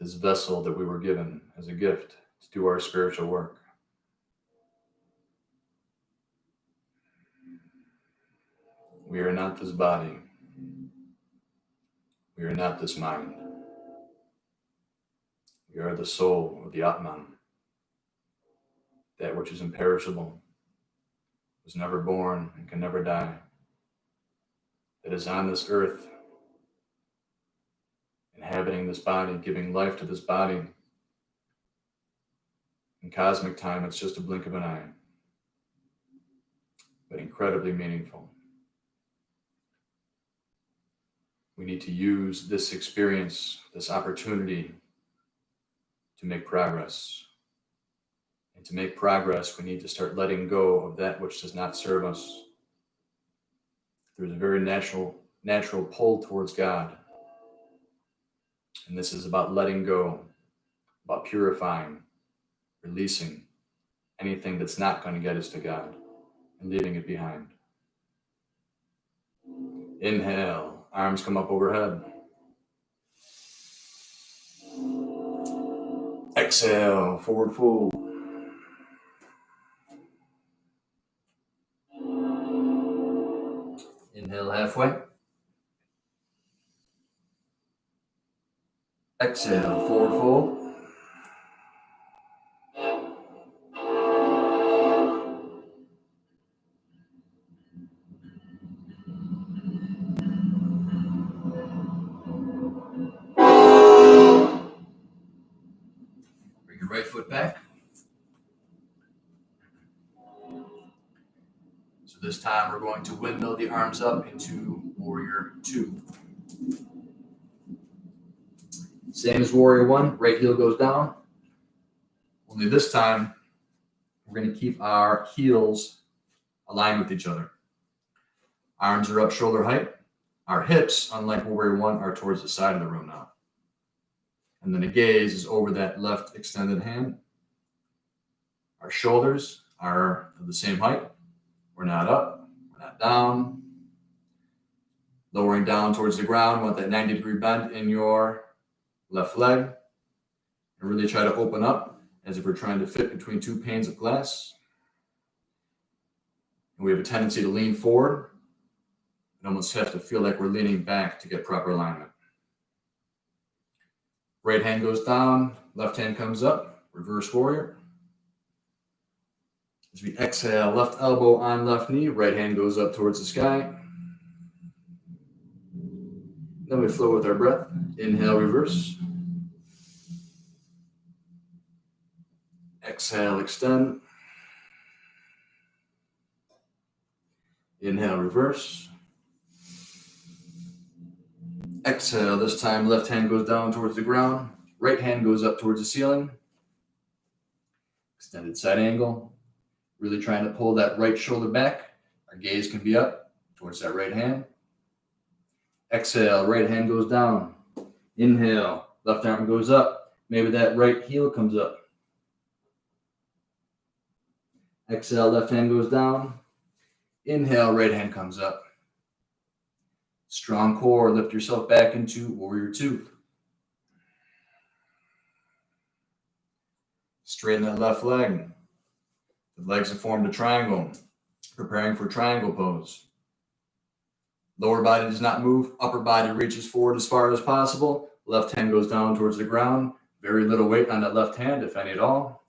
This vessel that we were given as a gift to do our spiritual work. We are not this body. We are not this mind. We are the soul, or the Atman, that which is imperishable, was never born and can never die, that is on this earth, inhabiting this body, giving life to this body. In cosmic time, it's just a blink of an eye, but incredibly meaningful. We need to use this experience, this opportunity, to make progress. And to make progress, we need to start letting go of that which does not serve us. There's a very natural pull towards God. And this is about letting go, about purifying, releasing anything that's not going to get us to God and leaving it behind. Inhale, arms come up overhead. Exhale, forward fold. Inhale halfway. Exhale, forward fold. Bring your right foot back. So this time we're going to windmill the arms up into Warrior 2. Same as Warrior 1, right heel goes down. Only this time, we're going to keep our heels aligned with each other. Arms are up shoulder height. Our hips, unlike Warrior 1, are towards the side of the room now. And then the gaze is over that left extended hand. Our shoulders are of the same height. We're not up, we're not down. Lowering down towards the ground, want that 90-degree bend in your left leg. And really try to open up as if we're trying to fit between two panes of glass. And we have a tendency to lean forward and almost have to feel like we're leaning back to get proper alignment. Right hand goes down, left hand comes up, reverse warrior. As we exhale, left elbow on left knee, right hand goes up towards the sky. Then we flow with our breath. Inhale, reverse. Exhale, extend. Inhale, reverse. Exhale, this time left hand goes down towards the ground. Right hand goes up towards the ceiling. Extended side angle. Really trying to pull that right shoulder back. Our gaze can be up towards that right hand. Exhale, right hand goes down. Inhale, left arm goes up. Maybe that right heel comes up. Exhale, left hand goes down. Inhale, right hand comes up. Strong core, lift yourself back into warrior two. Straighten that left leg. The legs have formed a triangle, preparing for triangle pose. Lower body does not move, upper body reaches forward as far as possible. Left hand goes down towards the ground. Very little weight on that left hand, if any at all.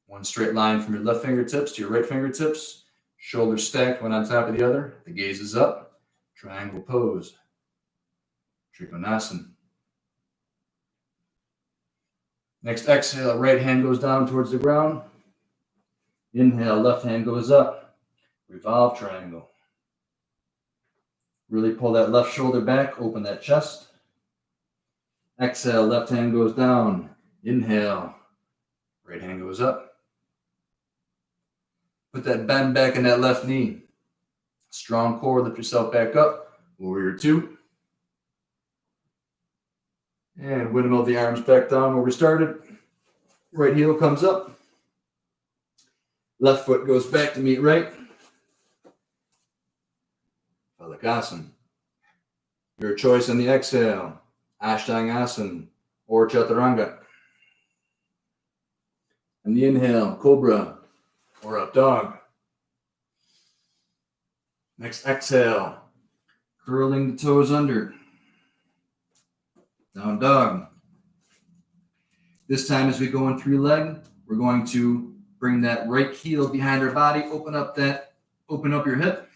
One straight line from your left fingertips to your right fingertips. Shoulders stacked one on top of the other. The gaze is up. Triangle pose. Trikonasana. Next exhale, right hand goes down towards the ground. Inhale, left hand goes up. Revolve triangle. Really pull that left shoulder back, open that chest. Exhale, left hand goes down. Inhale, right hand goes up. Put that bend back in that left knee. Strong core, lift yourself back up. Warrior two. And windmill the arms back down where we started. Right heel comes up. Left foot goes back to meet right. Phalakasana. Your choice on the exhale. Ashtangasana or Chaturanga. And the inhale, Cobra or Up Dog. Next exhale, curling the toes under. Down Dog. This time as we go in three leg, we're going to bring that right heel behind our body, open up your hip.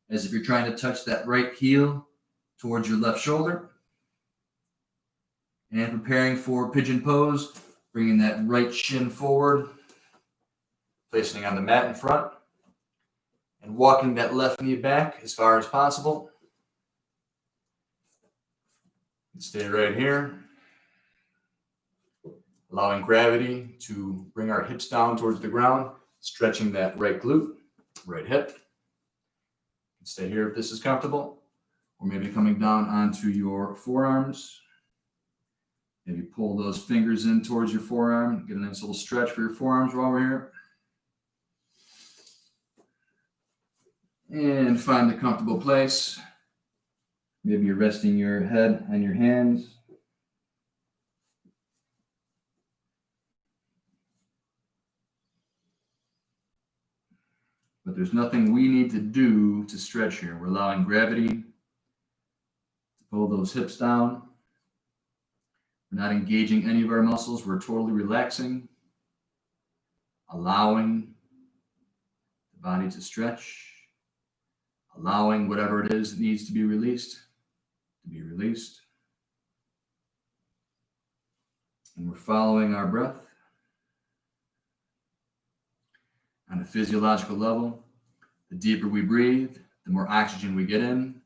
As if you're trying to touch that right heel towards your left shoulder. And preparing for pigeon pose, bringing that right shin forward, placing on the mat in front, and walking that left knee back as far as possible. And stay right here. Allowing gravity to bring our hips down towards the ground, stretching that right glute, right hip. Stay here if this is comfortable, or maybe coming down onto your forearms. Maybe pull those fingers in towards your forearm. Get a nice little stretch for your forearms while we're here. And find the comfortable place. Maybe you're resting your head on your hands. But there's nothing we need to do to stretch here. We're allowing gravity to pull those hips down. We're not engaging any of our muscles. We're totally relaxing, allowing the body to stretch, allowing whatever it is that needs to be released to be released. And we're following our breath. On a physiological level, the deeper we breathe, the more oxygen we get in,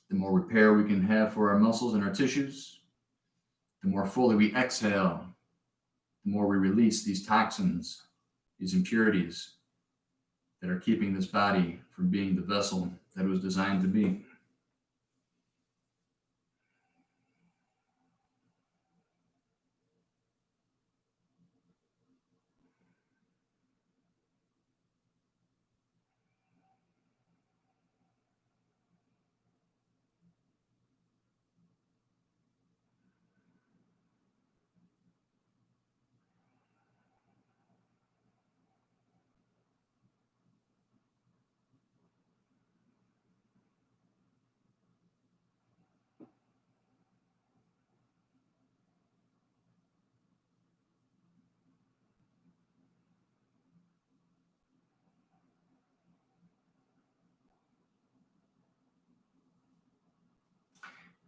the more repair we can have for our muscles and our tissues. The more fully we exhale, the more we release these toxins, these impurities that are keeping this body from being the vessel that it was designed to be.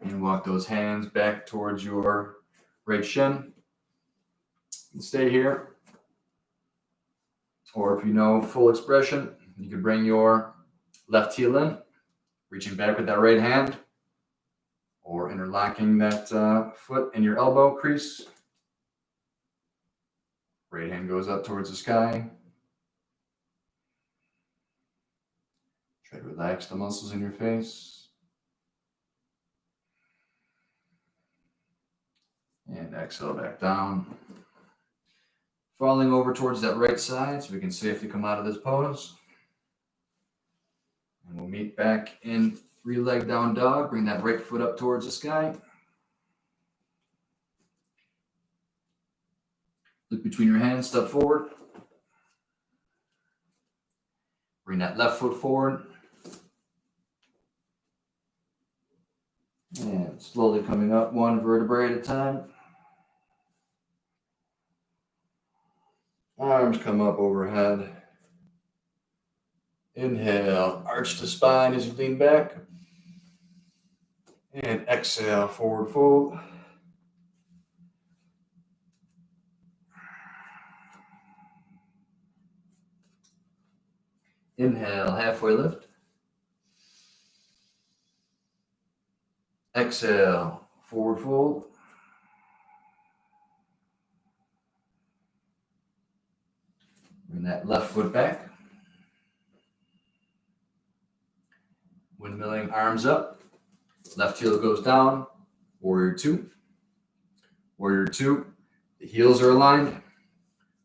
And walk those hands back towards your right shin. And stay here. Or if you know full expression, you could bring your left heel in, reaching back with that right hand, or interlocking that foot in your elbow crease. Right hand goes up towards the sky. Try to relax the muscles in your face. And exhale back down. Falling over towards that right side so we can safely come out of this pose. And we'll meet back in 3-leg down dog. Bring that right foot up towards the sky. Look between your hands, step forward. Bring that left foot forward. And slowly coming up one vertebrae at a time. Arms come up overhead. Inhale, arch the spine as you lean back. And exhale, forward fold. Inhale, halfway lift. Exhale, forward fold. Bring that left foot back. Windmilling, arms up. Left heel goes down. Warrior 2. Warrior 2. The heels are aligned.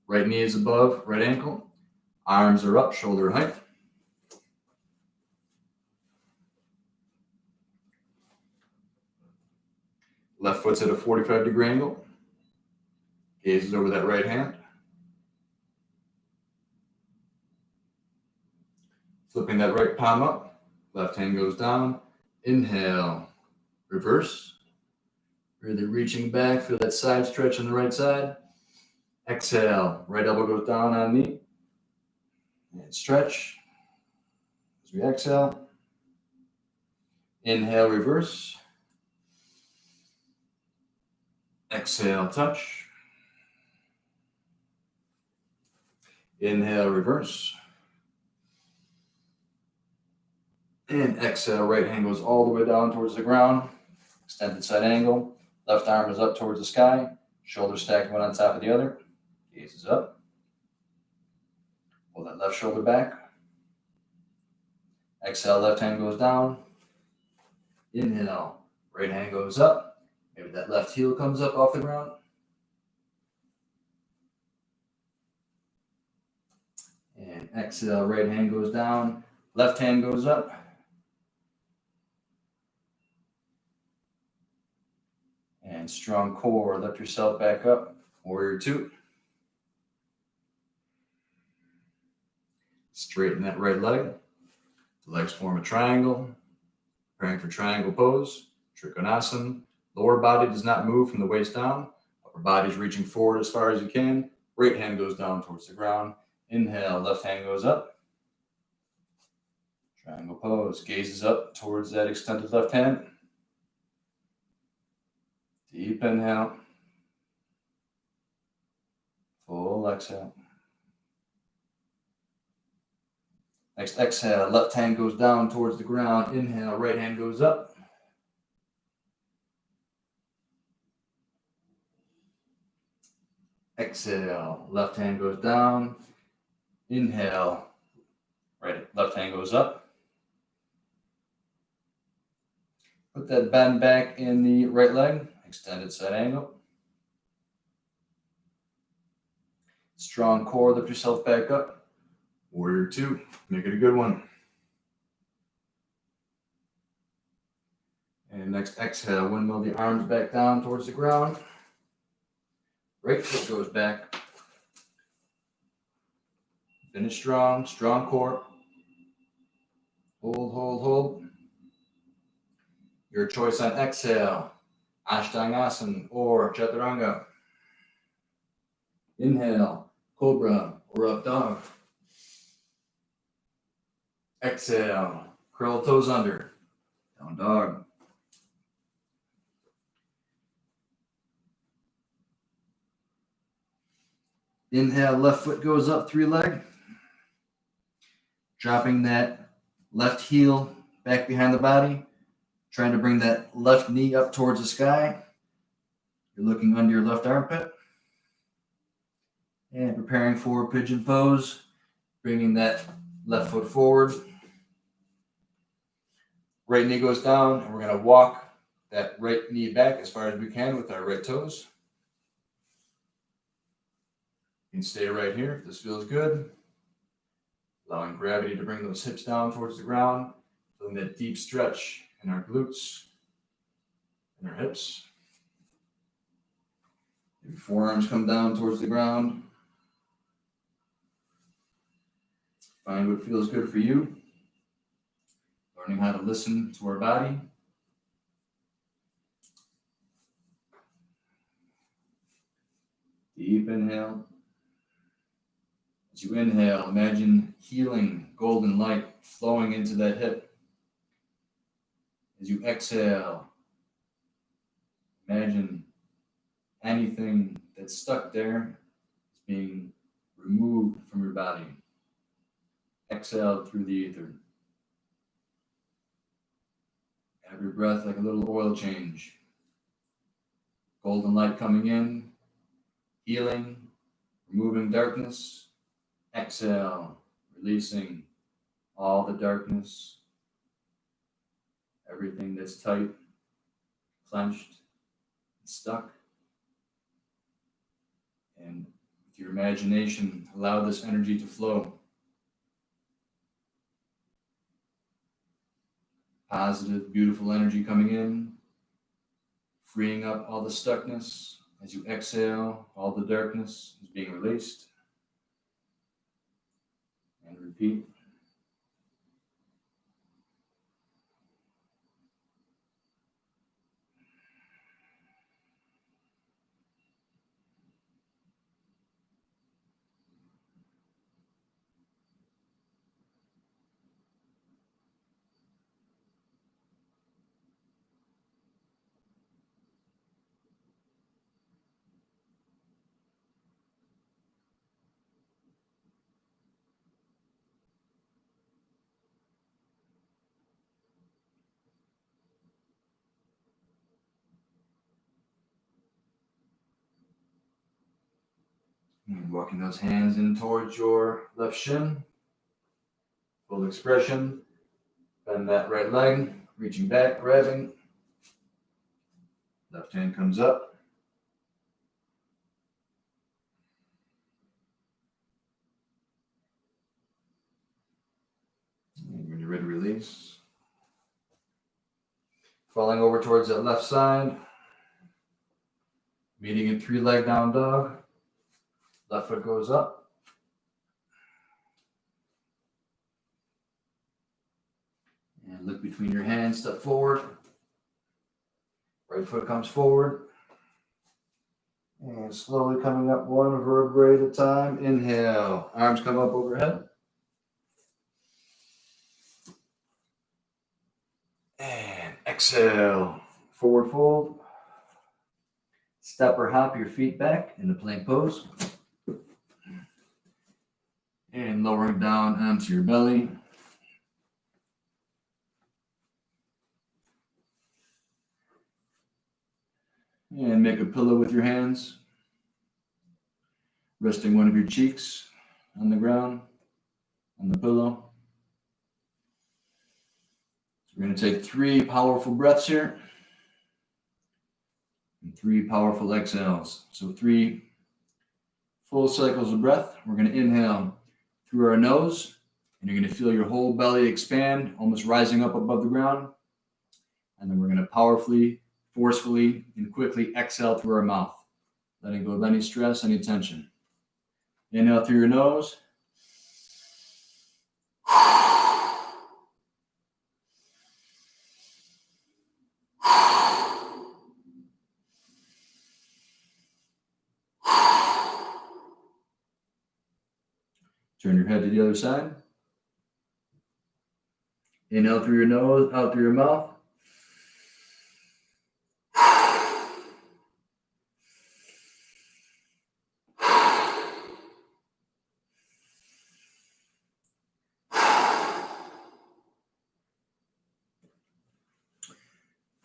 Right knee is above right ankle. Arms are up, shoulder height. Left foot's at a 45-degree angle. Gaze is over that right hand. Flipping that right palm up. Left hand goes down. Inhale, reverse. Really reaching back. Feel that side stretch on the right side. Exhale, right elbow goes down on knee. And stretch as we exhale. Inhale, reverse. Exhale, touch. Inhale, reverse. And exhale, right hand goes all the way down towards the ground. Extended side angle. Left arm is up towards the sky. Shoulders stacked one on top of the other. Gaze is up. Pull that left shoulder back. Exhale, left hand goes down. Inhale, right hand goes up. Maybe that left heel comes up off the ground. And exhale, right hand goes down. Left hand goes up. And strong core, lift yourself back up. Warrior 2. Straighten that right leg. The legs form a triangle. Preparing for triangle pose. Trikonasana. Lower body does not move from the waist down. Upper body is reaching forward as far as you can. Right hand goes down towards the ground. Inhale, left hand goes up. Triangle pose. Gaze is up towards that extended left hand. Deep inhale. Full exhale. Next exhale, left hand goes down towards the ground. Inhale, right hand goes up. Exhale, left hand goes down. Inhale, left hand goes up. Put that bend back in the right leg, extended side angle. Strong core, lift yourself back up. Warrior 2, make it a good one. And next exhale, windmill the arms back down towards the ground. Right foot goes back. Finish strong, strong core. Hold, hold, hold. Your choice on exhale, Ashtangasana or Chaturanga. Inhale, Cobra or Up Dog. Exhale, curl toes under, Down Dog. Inhale, left foot goes up, 3 leg. Dropping that left heel back behind the body. Trying to bring that left knee up towards the sky. You're looking under your left armpit. And preparing for pigeon pose. Bringing that left foot forward. Right knee goes down, and we're going to walk that right knee back as far as we can with our right toes. You can stay right here if this feels good. Allowing gravity to bring those hips down towards the ground. Feeling that deep stretch in our glutes and our hips. Maybe forearms come down towards the ground. Find what feels good for you. Learning how to listen to our body. Deep inhale. As you inhale, imagine healing golden light flowing into that hip. As you exhale, imagine anything that's stuck there is being removed from your body. Exhale through the ether. Every breath like a little oil change. Golden light coming in, healing, removing darkness. Exhale, releasing all the darkness, everything that's tight, clenched, stuck. And with your imagination, allow this energy to flow. Positive, beautiful energy coming in, freeing up all the stuckness. As you exhale, all the darkness is being released. And repeat. And walking those hands in towards your left shin. Full expression. Bend that right leg, reaching back, grabbing. Left hand comes up. And when you're ready, release. Falling over towards that left side. Meeting in 3-leg down dog. Left foot goes up. And look between your hands, step forward. Right foot comes forward. And slowly coming up one vertebrae at a time. Inhale, arms come up overhead. And exhale, forward fold. Step or hop your feet back in the plank pose. And lowering down onto your belly. And make a pillow with your hands. Resting one of your cheeks on the ground, on the pillow. So we're going to take 3 powerful breaths here. And 3 powerful exhales. So 3 full cycles of breath. We're going to inhale through our nose, and you're going to feel your whole belly expand, almost rising up above the ground. And then we're going to powerfully, forcefully, and quickly exhale through our mouth, letting go of any stress, any tension. Inhale through your nose. Turn your head to the other side. Inhale through your nose, out through your mouth.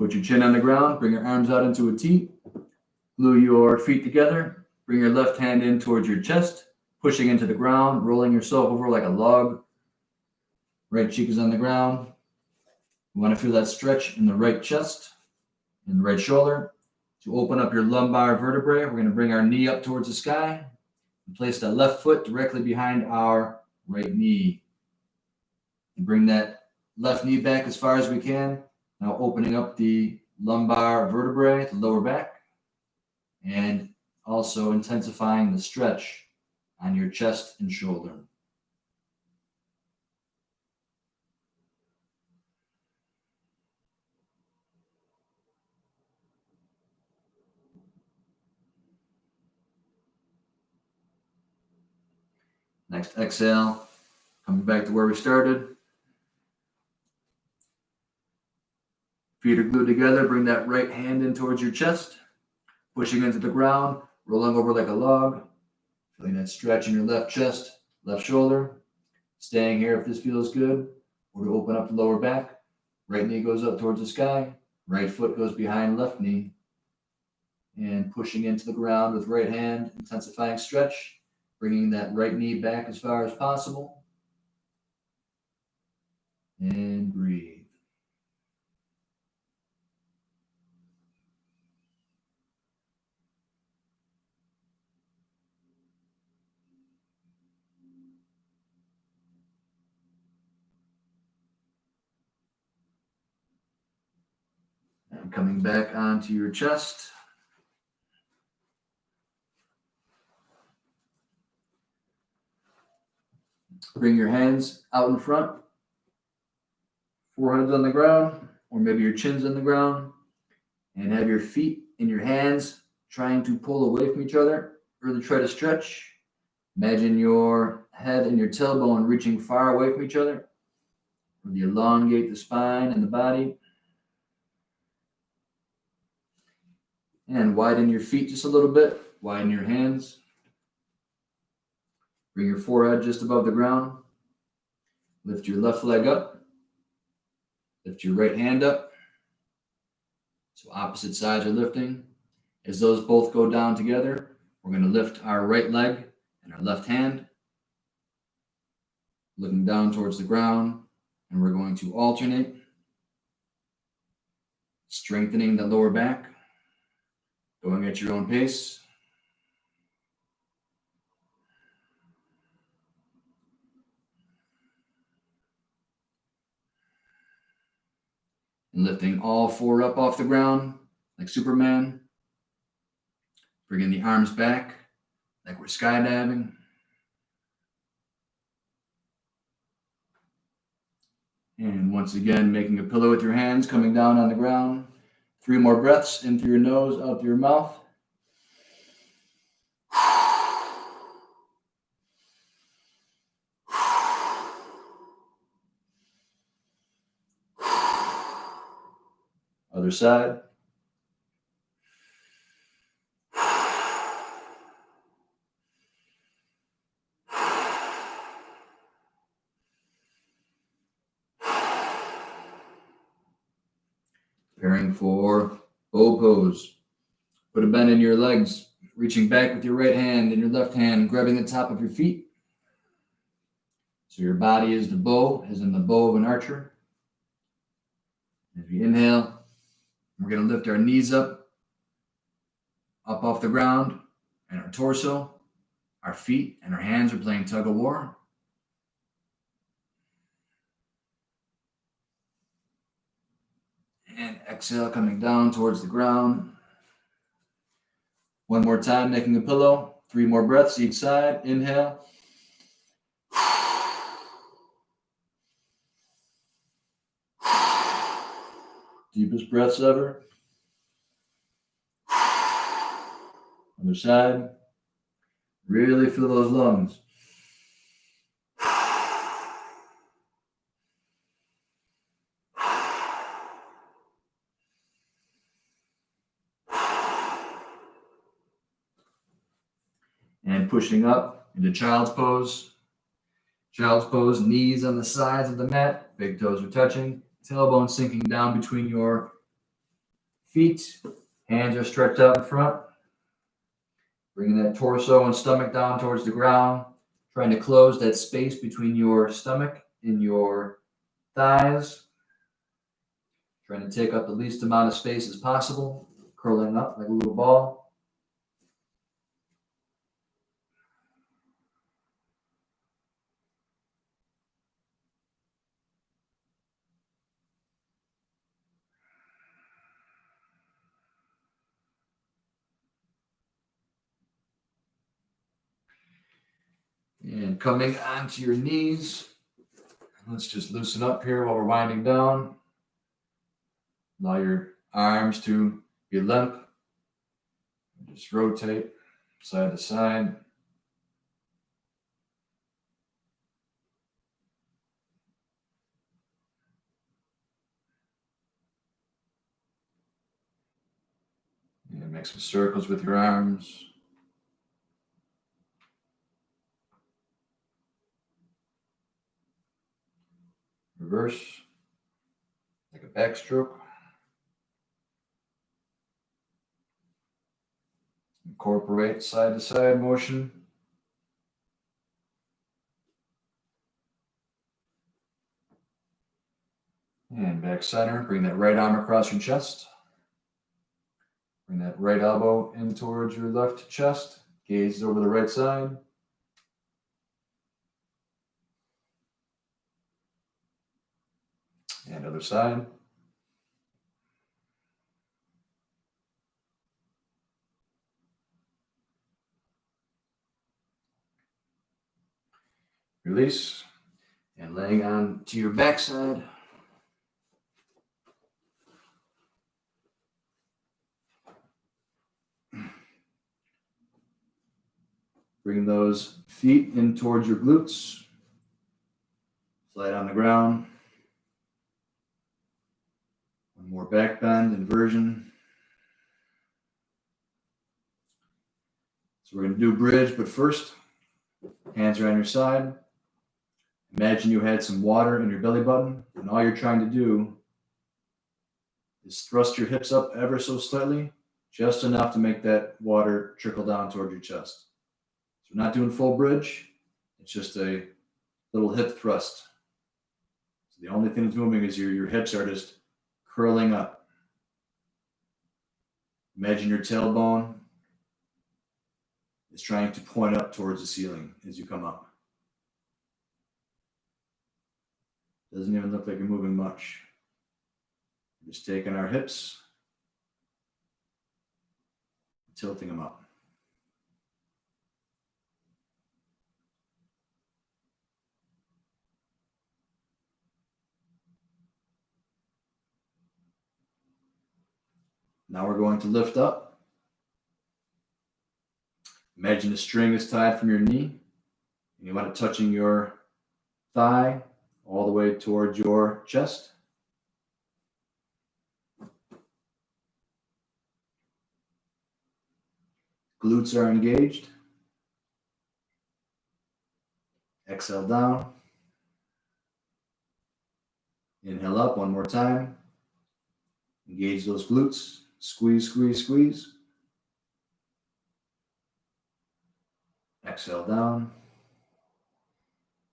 Put your chin on the ground, bring your arms out into a T, glue your feet together, bring your left hand in towards your chest, pushing into the ground, rolling yourself over like a log. Right cheek is on the ground. You want to feel that stretch in the right chest and the right shoulder. To open up your lumbar vertebrae, we're going to bring our knee up towards the sky and place that left foot directly behind our right knee. And bring that left knee back as far as we can. Now opening up the lumbar vertebrae, the lower back, and also intensifying the stretch on your chest and shoulder. Next exhale, coming back to where we started. Feet are glued together. Bring that right hand in towards your chest, pushing into the ground, rolling over like a log. Feeling that stretch in your left chest, left shoulder. Staying here if this feels good. Or to open up the lower back. Right knee goes up towards the sky. Right foot goes behind left knee. And pushing into the ground with right hand, intensifying stretch. Bringing that right knee back as far as possible. And breathe. And coming back onto your chest. Bring your hands out in front. Forehead's on the ground, or maybe your chin's on the ground. And have your feet and your hands trying to pull away from each other. Really try to stretch. Imagine your head and your tailbone reaching far away from each other. Really elongate the spine and the body. And widen your feet just a little bit. Widen your hands. Bring your forehead just above the ground. Lift your left leg up. Lift your right hand up. So opposite sides are lifting. As those both go down together, we're going to lift our right leg and our left hand. Looking down towards the ground. And we're going to alternate. Strengthening the lower back. Going at your own pace. And lifting all four up off the ground like Superman. Bringing the arms back like we're skydiving. And once again, making a pillow with your hands, coming down on the ground. 3 more breaths in through your nose, out through your mouth. Other side. Preparing for bow pose. Put a bend in your legs, reaching back with your right hand and your left hand, grabbing the top of your feet. So your body is the bow, as in the bow of an archer. As we inhale, we're going to lift our knees up off the ground, and our torso, our feet, and our hands are playing tug of war. And exhale, coming down towards the ground. One more time, making a pillow. 3 more breaths each side. Inhale. Deepest breaths ever. Other side. Really feel those lungs. And pushing up into child's pose. Child's pose, knees on the sides of the mat, big toes are touching, tailbone sinking down between your feet. Hands are stretched out in front. Bringing that torso and stomach down towards the ground. Trying to close that space between your stomach and your thighs. Trying to take up the least amount of space as possible. Curling up like a little ball. And coming onto your knees. Let's just loosen up here while we're winding down. Allow your arms to be limp. Just rotate side to side. And make some circles with your arms. Reverse, like a backstroke. Incorporate side to side motion. And back center, bring that right arm across your chest. Bring that right elbow in towards your left chest. Gaze over the right side. And other side. Release. And laying on to your backside. Bring those feet in towards your glutes. Flat on the ground. One more back bend, inversion. So we're going to do bridge, but first, hands are on your side. Imagine you had some water in your belly button, and all you're trying to do is thrust your hips up ever so slightly, just enough to make that water trickle down toward your chest. So we're not doing full bridge. It's just a little hip thrust. So the only thing that's moving is your hips are just curling up. Imagine your tailbone is trying to point up towards the ceiling as you come up. Doesn't even look like you're moving much. Just taking our hips, tilting them up. Now we're going to lift up. Imagine the string is tied from your knee, and you want it touching your thigh all the way towards your chest. Glutes are engaged. Exhale down. Inhale up one more time. Engage those glutes. Squeeze, squeeze, squeeze. Exhale down.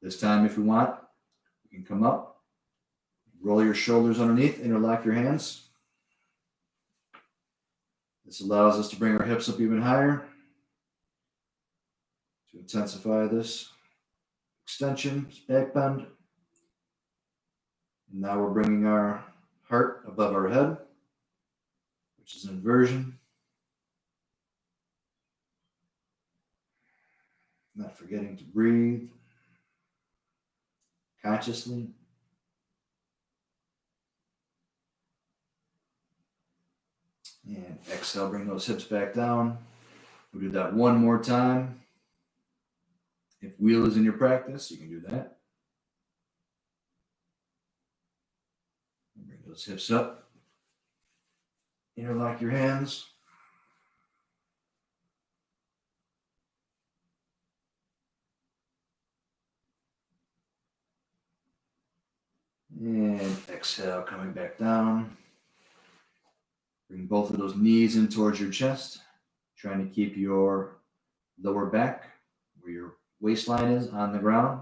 This time, if you want, you can come up. Roll your shoulders underneath, interlock your hands. This allows us to bring our hips up even higher to intensify this extension, this back bend. And now we're bringing our heart above our head, which is an inversion. Not forgetting to breathe consciously. And exhale, bring those hips back down. We'll do that one more time. If wheel is in your practice, you can do that. And bring those hips up. Interlock your hands. And exhale, coming back down. Bring both of those knees in towards your chest, trying to keep your lower back where your waistline is on the ground.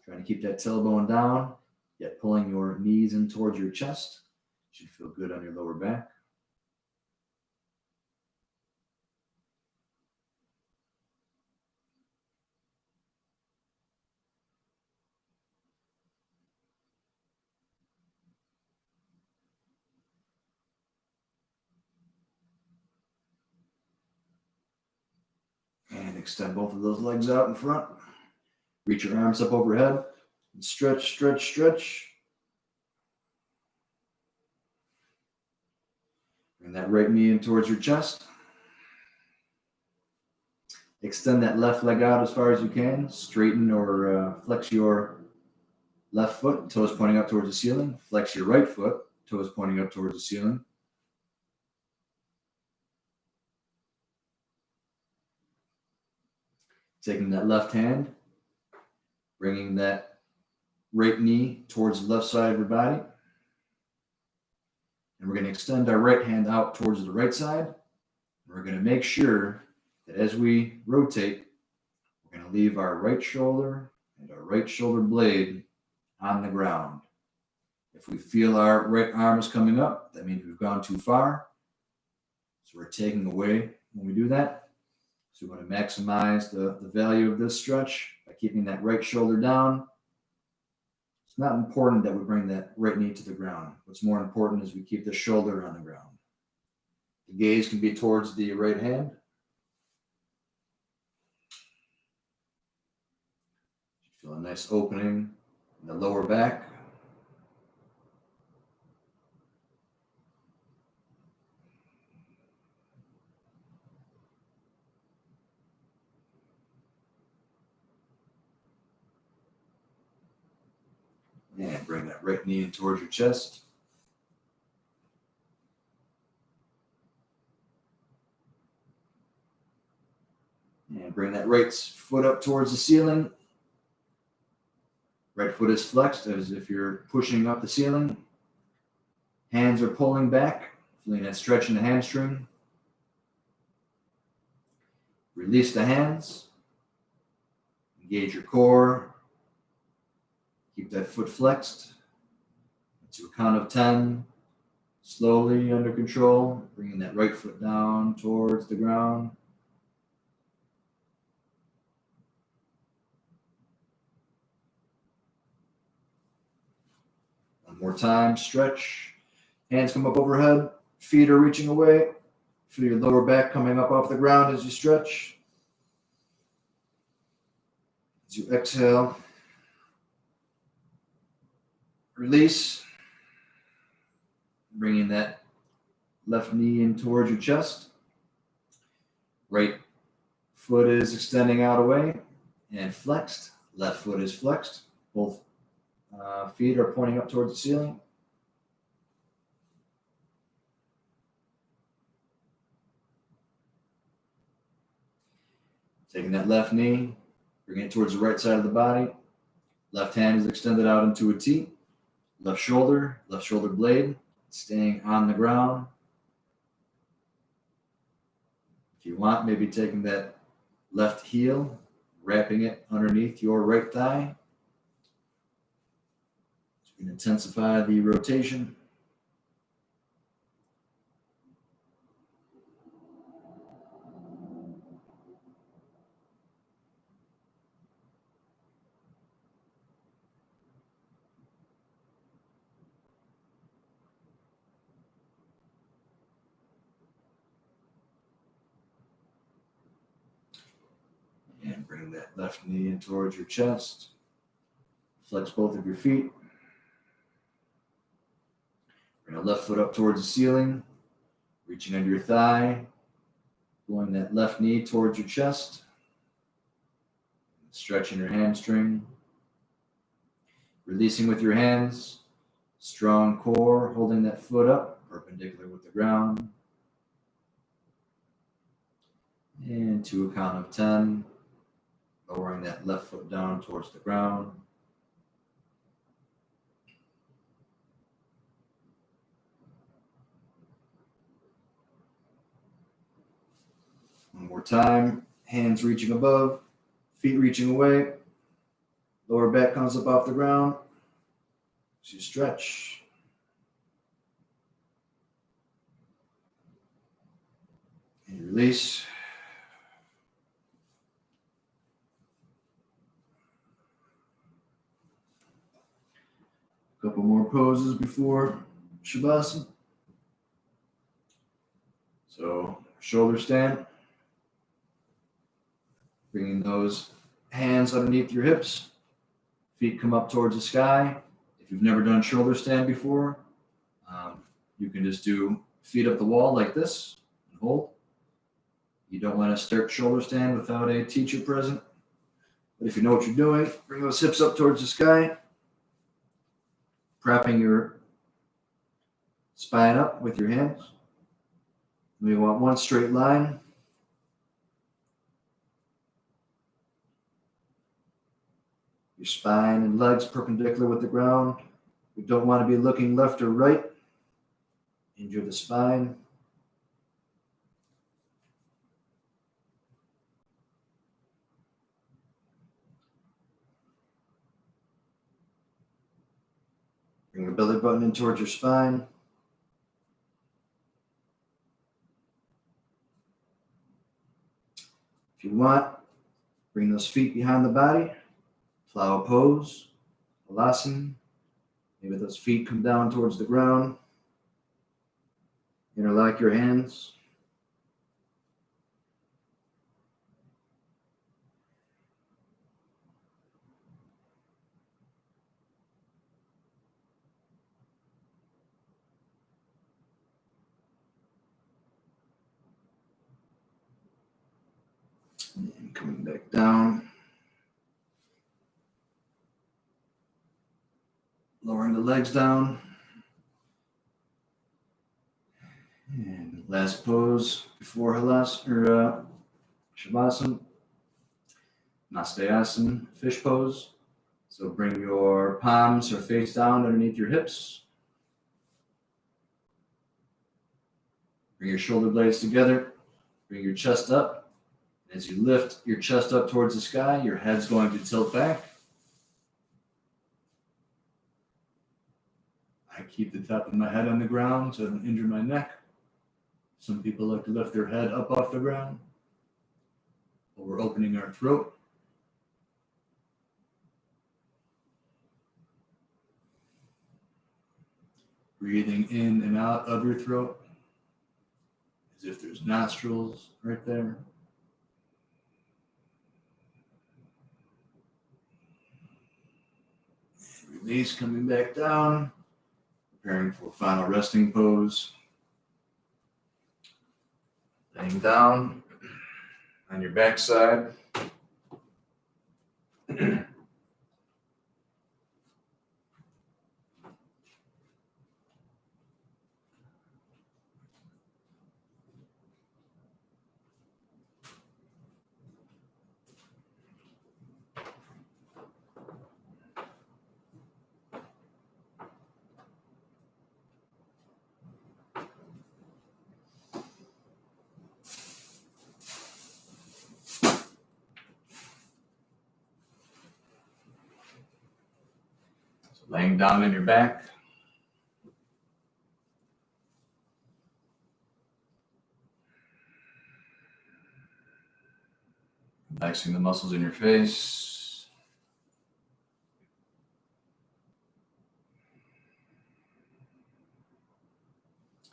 Trying to keep that tailbone down, yet pulling your knees in towards your chest. Should feel good on your lower back. And extend both of those legs out in front. Reach your arms up overhead. And stretch, stretch, stretch. Bring that right knee in towards your chest. Extend that left leg out as far as you can. Straighten or flex your left foot, toes pointing up towards the ceiling. Flex your right foot, toes pointing up towards the ceiling. Taking that left hand, bringing that right knee towards the left side of your body. And we're going to extend our right hand out towards the right side. We're going to make sure that as we rotate, we're going to leave our right shoulder and our right shoulder blade on the ground. If we feel our right arm is coming up, that means we've gone too far. So we're taking away when we do that. So we want to maximize the value of this stretch by keeping that right shoulder down. It's not important that we bring that right knee to the ground. What's more important is we keep the shoulder on the ground. The gaze can be towards the right hand. Feel a nice opening in the lower back. And bring that right knee in towards your chest. And bring that right foot up towards the ceiling. Right foot is flexed as if you're pushing up the ceiling. Hands are pulling back, feeling that stretch in the hamstring. Release the hands. Engage your core. Keep that foot flexed. To a count of 10. Slowly under control, bringing that right foot down towards the ground. One more time, stretch. Hands come up overhead, feet are reaching away. Feel your lower back coming up off the ground as you stretch. As you exhale, release. Bringing that left knee in towards your chest. Right foot is extending out away and flexed. Left foot is flexed. Both feet are pointing up towards the ceiling. Taking that left knee, bringing it towards the right side of the body. Left hand is extended out into a T. Left shoulder blade, staying on the ground. If you want, maybe taking that left heel, wrapping it underneath your right thigh. So you can intensify the rotation. And bring that left knee in towards your chest. Flex both of your feet. Bring the left foot up towards the ceiling. Reaching under your thigh. Pulling that left knee towards your chest. Stretching your hamstring. Releasing with your hands. Strong core, holding that foot up, perpendicular with the ground. And to a count of 10. Lowering that left foot down towards the ground. more time. Hands reaching above, feet reaching away. Lower back comes up off the ground. So you stretch. And you release. A couple more poses before Shavasana. So shoulder stand. Bringing those hands underneath your hips. Feet come up towards the sky. If you've never done shoulder stand before, you can just do feet up the wall like this and hold. You don't want to start shoulder stand without a teacher present. But if you know what you're doing, bring those hips up towards the sky. Propping your spine up with your hands. We want one straight line. Your spine and legs perpendicular with the ground. We don't want to be looking left or right. Injure the spine. Bring your belly button in towards your spine. If you want, bring those feet behind the body. Flower pose, halasana. Maybe those feet come down towards the ground. Interlock your hands. And coming back down. Lowering the legs down. And last pose before Shavasana, Nastayasana, fish pose. So bring your palms or face down underneath your hips. Bring your shoulder blades together. Bring your chest up. As you lift your chest up towards the sky, your head's going to tilt back. I keep the top of my head on the ground so I don't injure my neck. Some people like to lift their head up off the ground. But we're opening our throat. Breathing in and out of your throat as if there's nostrils right there. And release, coming back down. Preparing for final resting pose. Laying down on your backside. Laying down on your back. Relaxing the muscles in your face.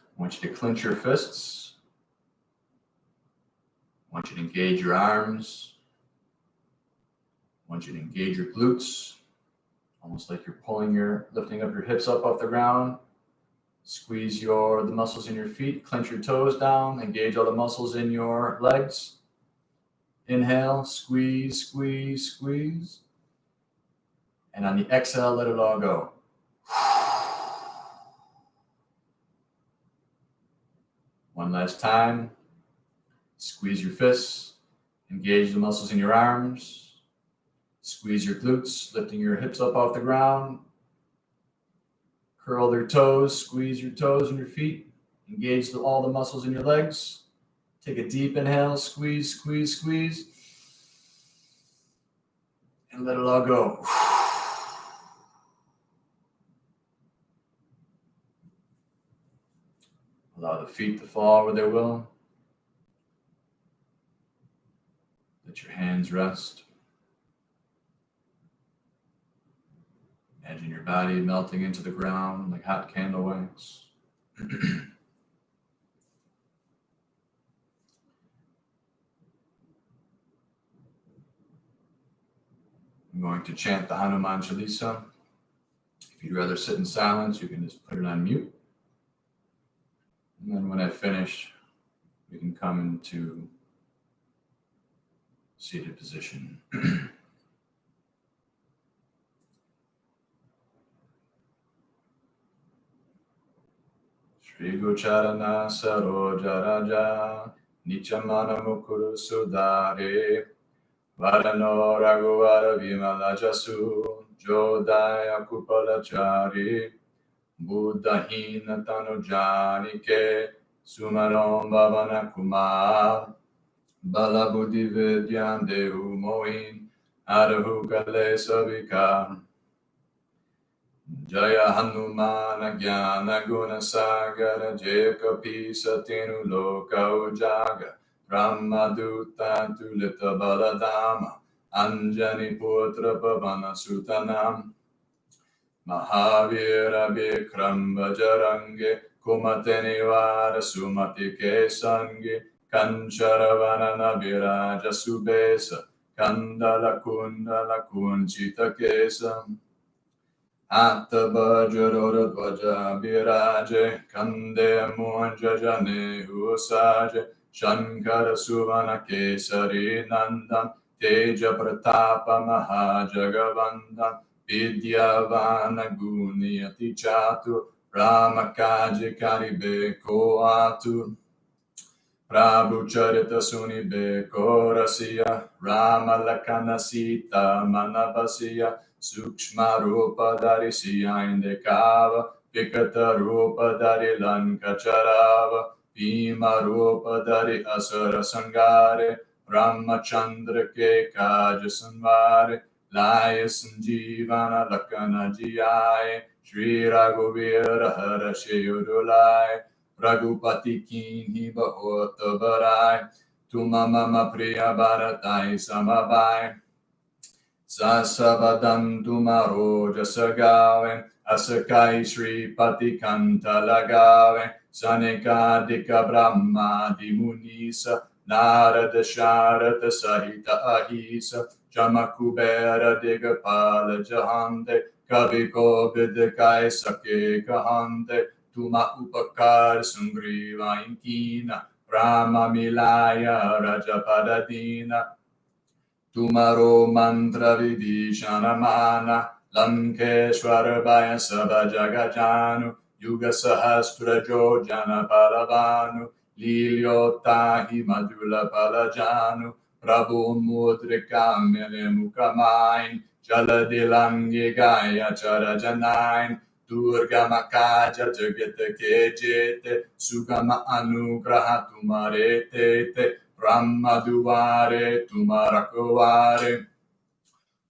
I want you to clench your fists. I want you to engage your arms. I want you to engage your glutes. Almost like you're lifting up your hips up off the ground. Squeeze the muscles in your feet, clench your toes down, engage all the muscles in your legs. Inhale, squeeze, squeeze, squeeze. And on the exhale, let it all go. One last time. Squeeze your fists, engage the muscles in your arms. Squeeze your glutes, lifting your hips up off the ground. Curl their toes, squeeze your toes and your feet. Engage all the muscles in your legs. Take a deep inhale, squeeze, squeeze, squeeze. And let it all go. Allow the feet to fall where they will. Let your hands rest. Imagine your body melting into the ground like hot candle wax. I'm going to chant the Hanuman Chalisa. If you'd rather sit in silence, you can just put it on mute. And then when I finish, we can come into seated position. Shri Gocharana Sarojaraja Nichamana Mukuru Sudare Varano Raghuvara Vimala Jasu Jodaya Kupalachari Buddhahina Tanujanike Sumarom Bhavana Kumar Bala Buddhi Vidyan Dehu Mohin Arahu Kale Savika Jaya Hanumana Jnana Guna Sagara Jekapi Satinu Loka Ujaga Brahmaduta Tulita Baladama Anjani Putra Pavana Sutanam Mahavira Bikram Vajarange Kumateni Vara Sumati Kesange Kancharavana Nabiraja Subesa Kandala Kundala Kunchita Kesam Atta Bhajarora Dvaja Biraje Kande Munja Jane Usaje Shankara Suvana Kesari Nandan Teja Pratapa Mahajagavandan Vidyavana Guniyati Chatu Ramakaji Karibe Koatu Prabhu Charita Sunibe Korasiya Rama Lakana Sita Manabasiya Sukshma Rupa Darisiya Indekava Vikata Rupa Dari Lankacharava Bhima Rupa Dari Asara Sangare Brahmachandra Ke Kaja Sanvare Laya Sanjivana Lakana Jiyai Shri Raghavira Harashe Udulai Raghupati Kinhi Bahota Barai Tuma Mama Priya Bharatai Samabai Sasabadam Tumaro Jasagave Asakai Shri Pati Kanta Lagave Sanika Dika Brahma Dimunisa Narada Sharata Sahita Ahisa Jamakubera Digapala Jahante Kaviko Bidakai Sake Kahante Tuma Upakar Sungriva Inkina Rama Milaya Rajapadadina Tumaro Mantra Vidishana Mana Lankeshwara Bhaya Sabha Jagajanu Yuga Sahastra Jojana Palavanu Lilyo Tahi Madhula Palajanu Prabhu Mudrika Mele Mukamain Jaladilangi Gaya Charajanain Durga Makaja Jagata Kejete Sugama Anugraha Tumarete Brahma Duvare Tumarakovare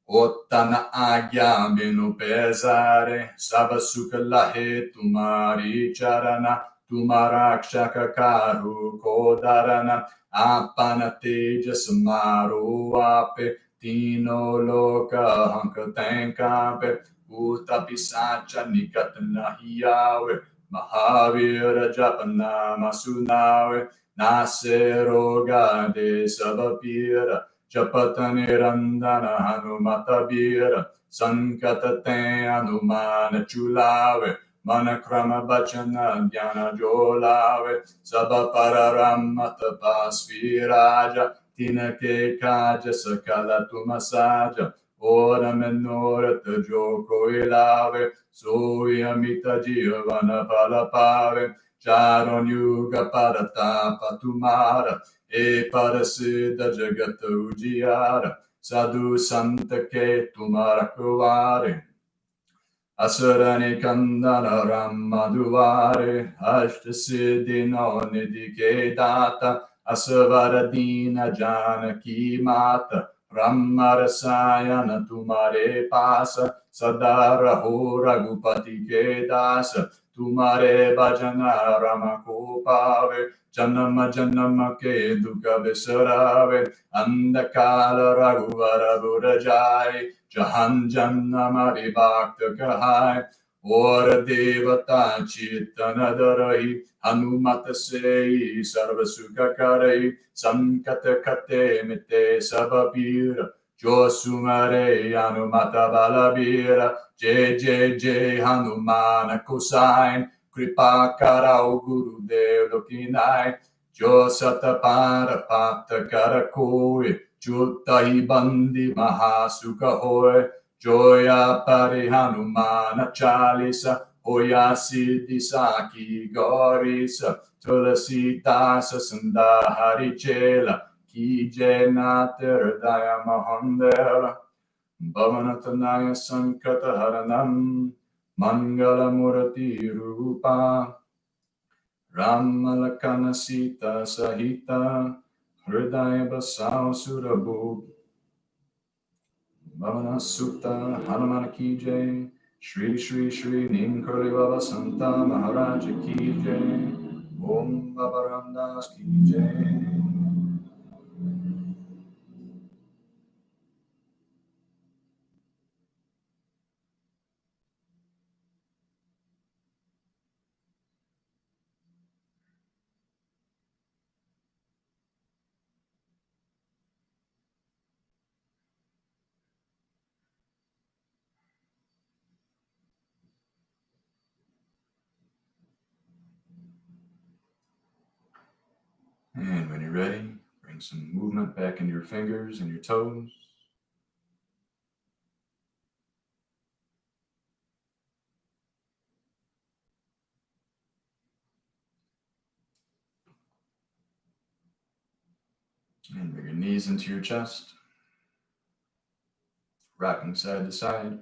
Ottana Agya Menu Pesare Savasukalahe Tumari Charana Tumarakshaka Karu Kodarana Apana Tejas Maruape Tino Loka Hankatankape Uta Pisacha Nikatana Hiyawe Mahavira Japana Masunawe Naseroga de Savapira Japatani Randana Hanumatabira Sankatate Hanumana Chulave Manakrama Bachana Dhyana Jolave Sabapararamata Pasviraja Tinake Kaja Sakala Tumasaja Ora Menora Tajoko Ilave Soyamita Jivana Palapave Charon Yuga Paratapa Tumara E Parasiddha Jagata Ujiyara Sadhu Santa Ke Tumara Kuvare Asarani Kandana Ramaduvare Ashta Siddhi no Nidhi Ke Data Asavaradina Janaki Mata Ramarasayana Tumare Pasa Sadara Ho Raghupati Ke Dasa Tumare Bhajana Ramakopave Janama Janama Ke Duka Visarave Andakala Raghuvara Burajai Jahan Janamari Bhakta Kahai Or Devata Chitanadarahi Hanumat Sei Sarvasuka Karei Sankata Kate Mite Sababira Josumare Hanumata Balabira Jai Jai Jai Hanumana Kosain Kripa Karau Guru Dev Lokinai Josata Para Pata Karakoi Jutahi Bandi Mahasuka Hoy Joya Pari Hanumana Chalisa Hoya Siddhi Saki Gorisa Tulasi Dasa Sandahari Chela Ki Jenatir Daya Mahandela Bhavanatanaya Sankata Haranam Mangala Murati Rupa Ramalakana Sita Sahita Hridaya Basao Surabhu Bhavana Sutta Hanumana Ki Jai Shri Shri Shri Nimkali Baba Santa Maharaja Ki Jai Om Babarandas Ki Jai. And when you're ready, bring some movement back into your fingers and your toes. And bring your knees into your chest, rocking side to side.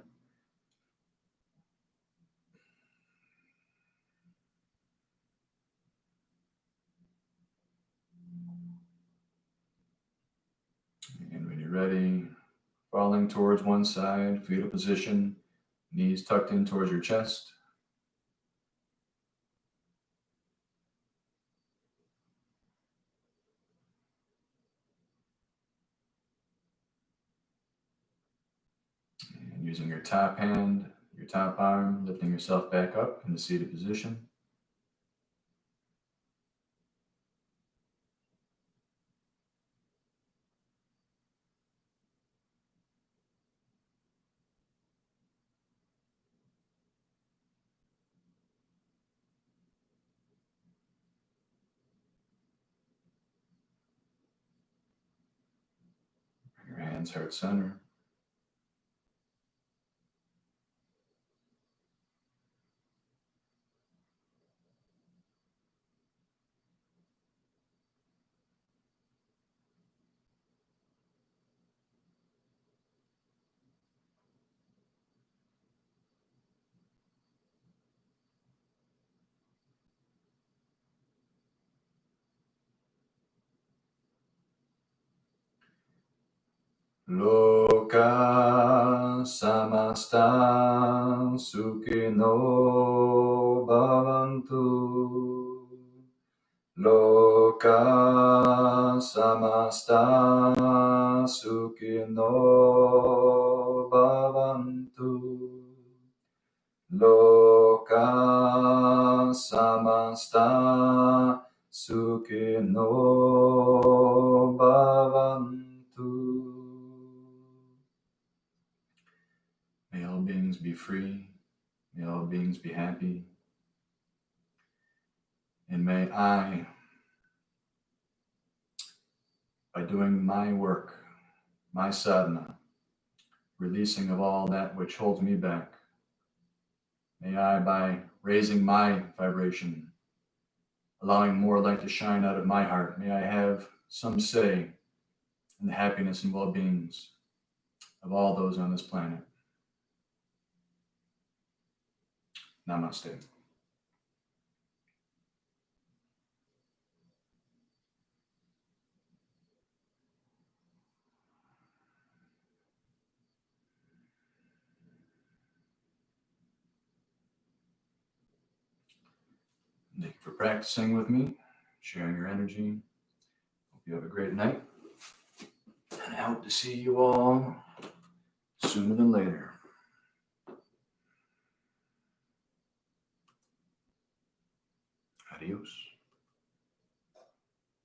And when you're ready, falling towards one side, fetal position, knees tucked in towards your chest. And using your top hand, your top arm, lifting yourself back up in the seated position. Bring your hands heart center. Loka samasta sukhino bhavantu. Loka samasta sukhino bhavantu. Loka samasta sukhino bhavantu. May all beings be free. May all beings be happy. And may I, by doing my work, my sadhana, releasing of all that which holds me back, may I, by raising my vibration, allowing more light to shine out of my heart, may I have some say in the happiness and well-beings of all those on this planet. Namaste. Thank you for practicing with me, sharing your energy. Hope you have a great night. And I hope to see you all sooner than later. Adios.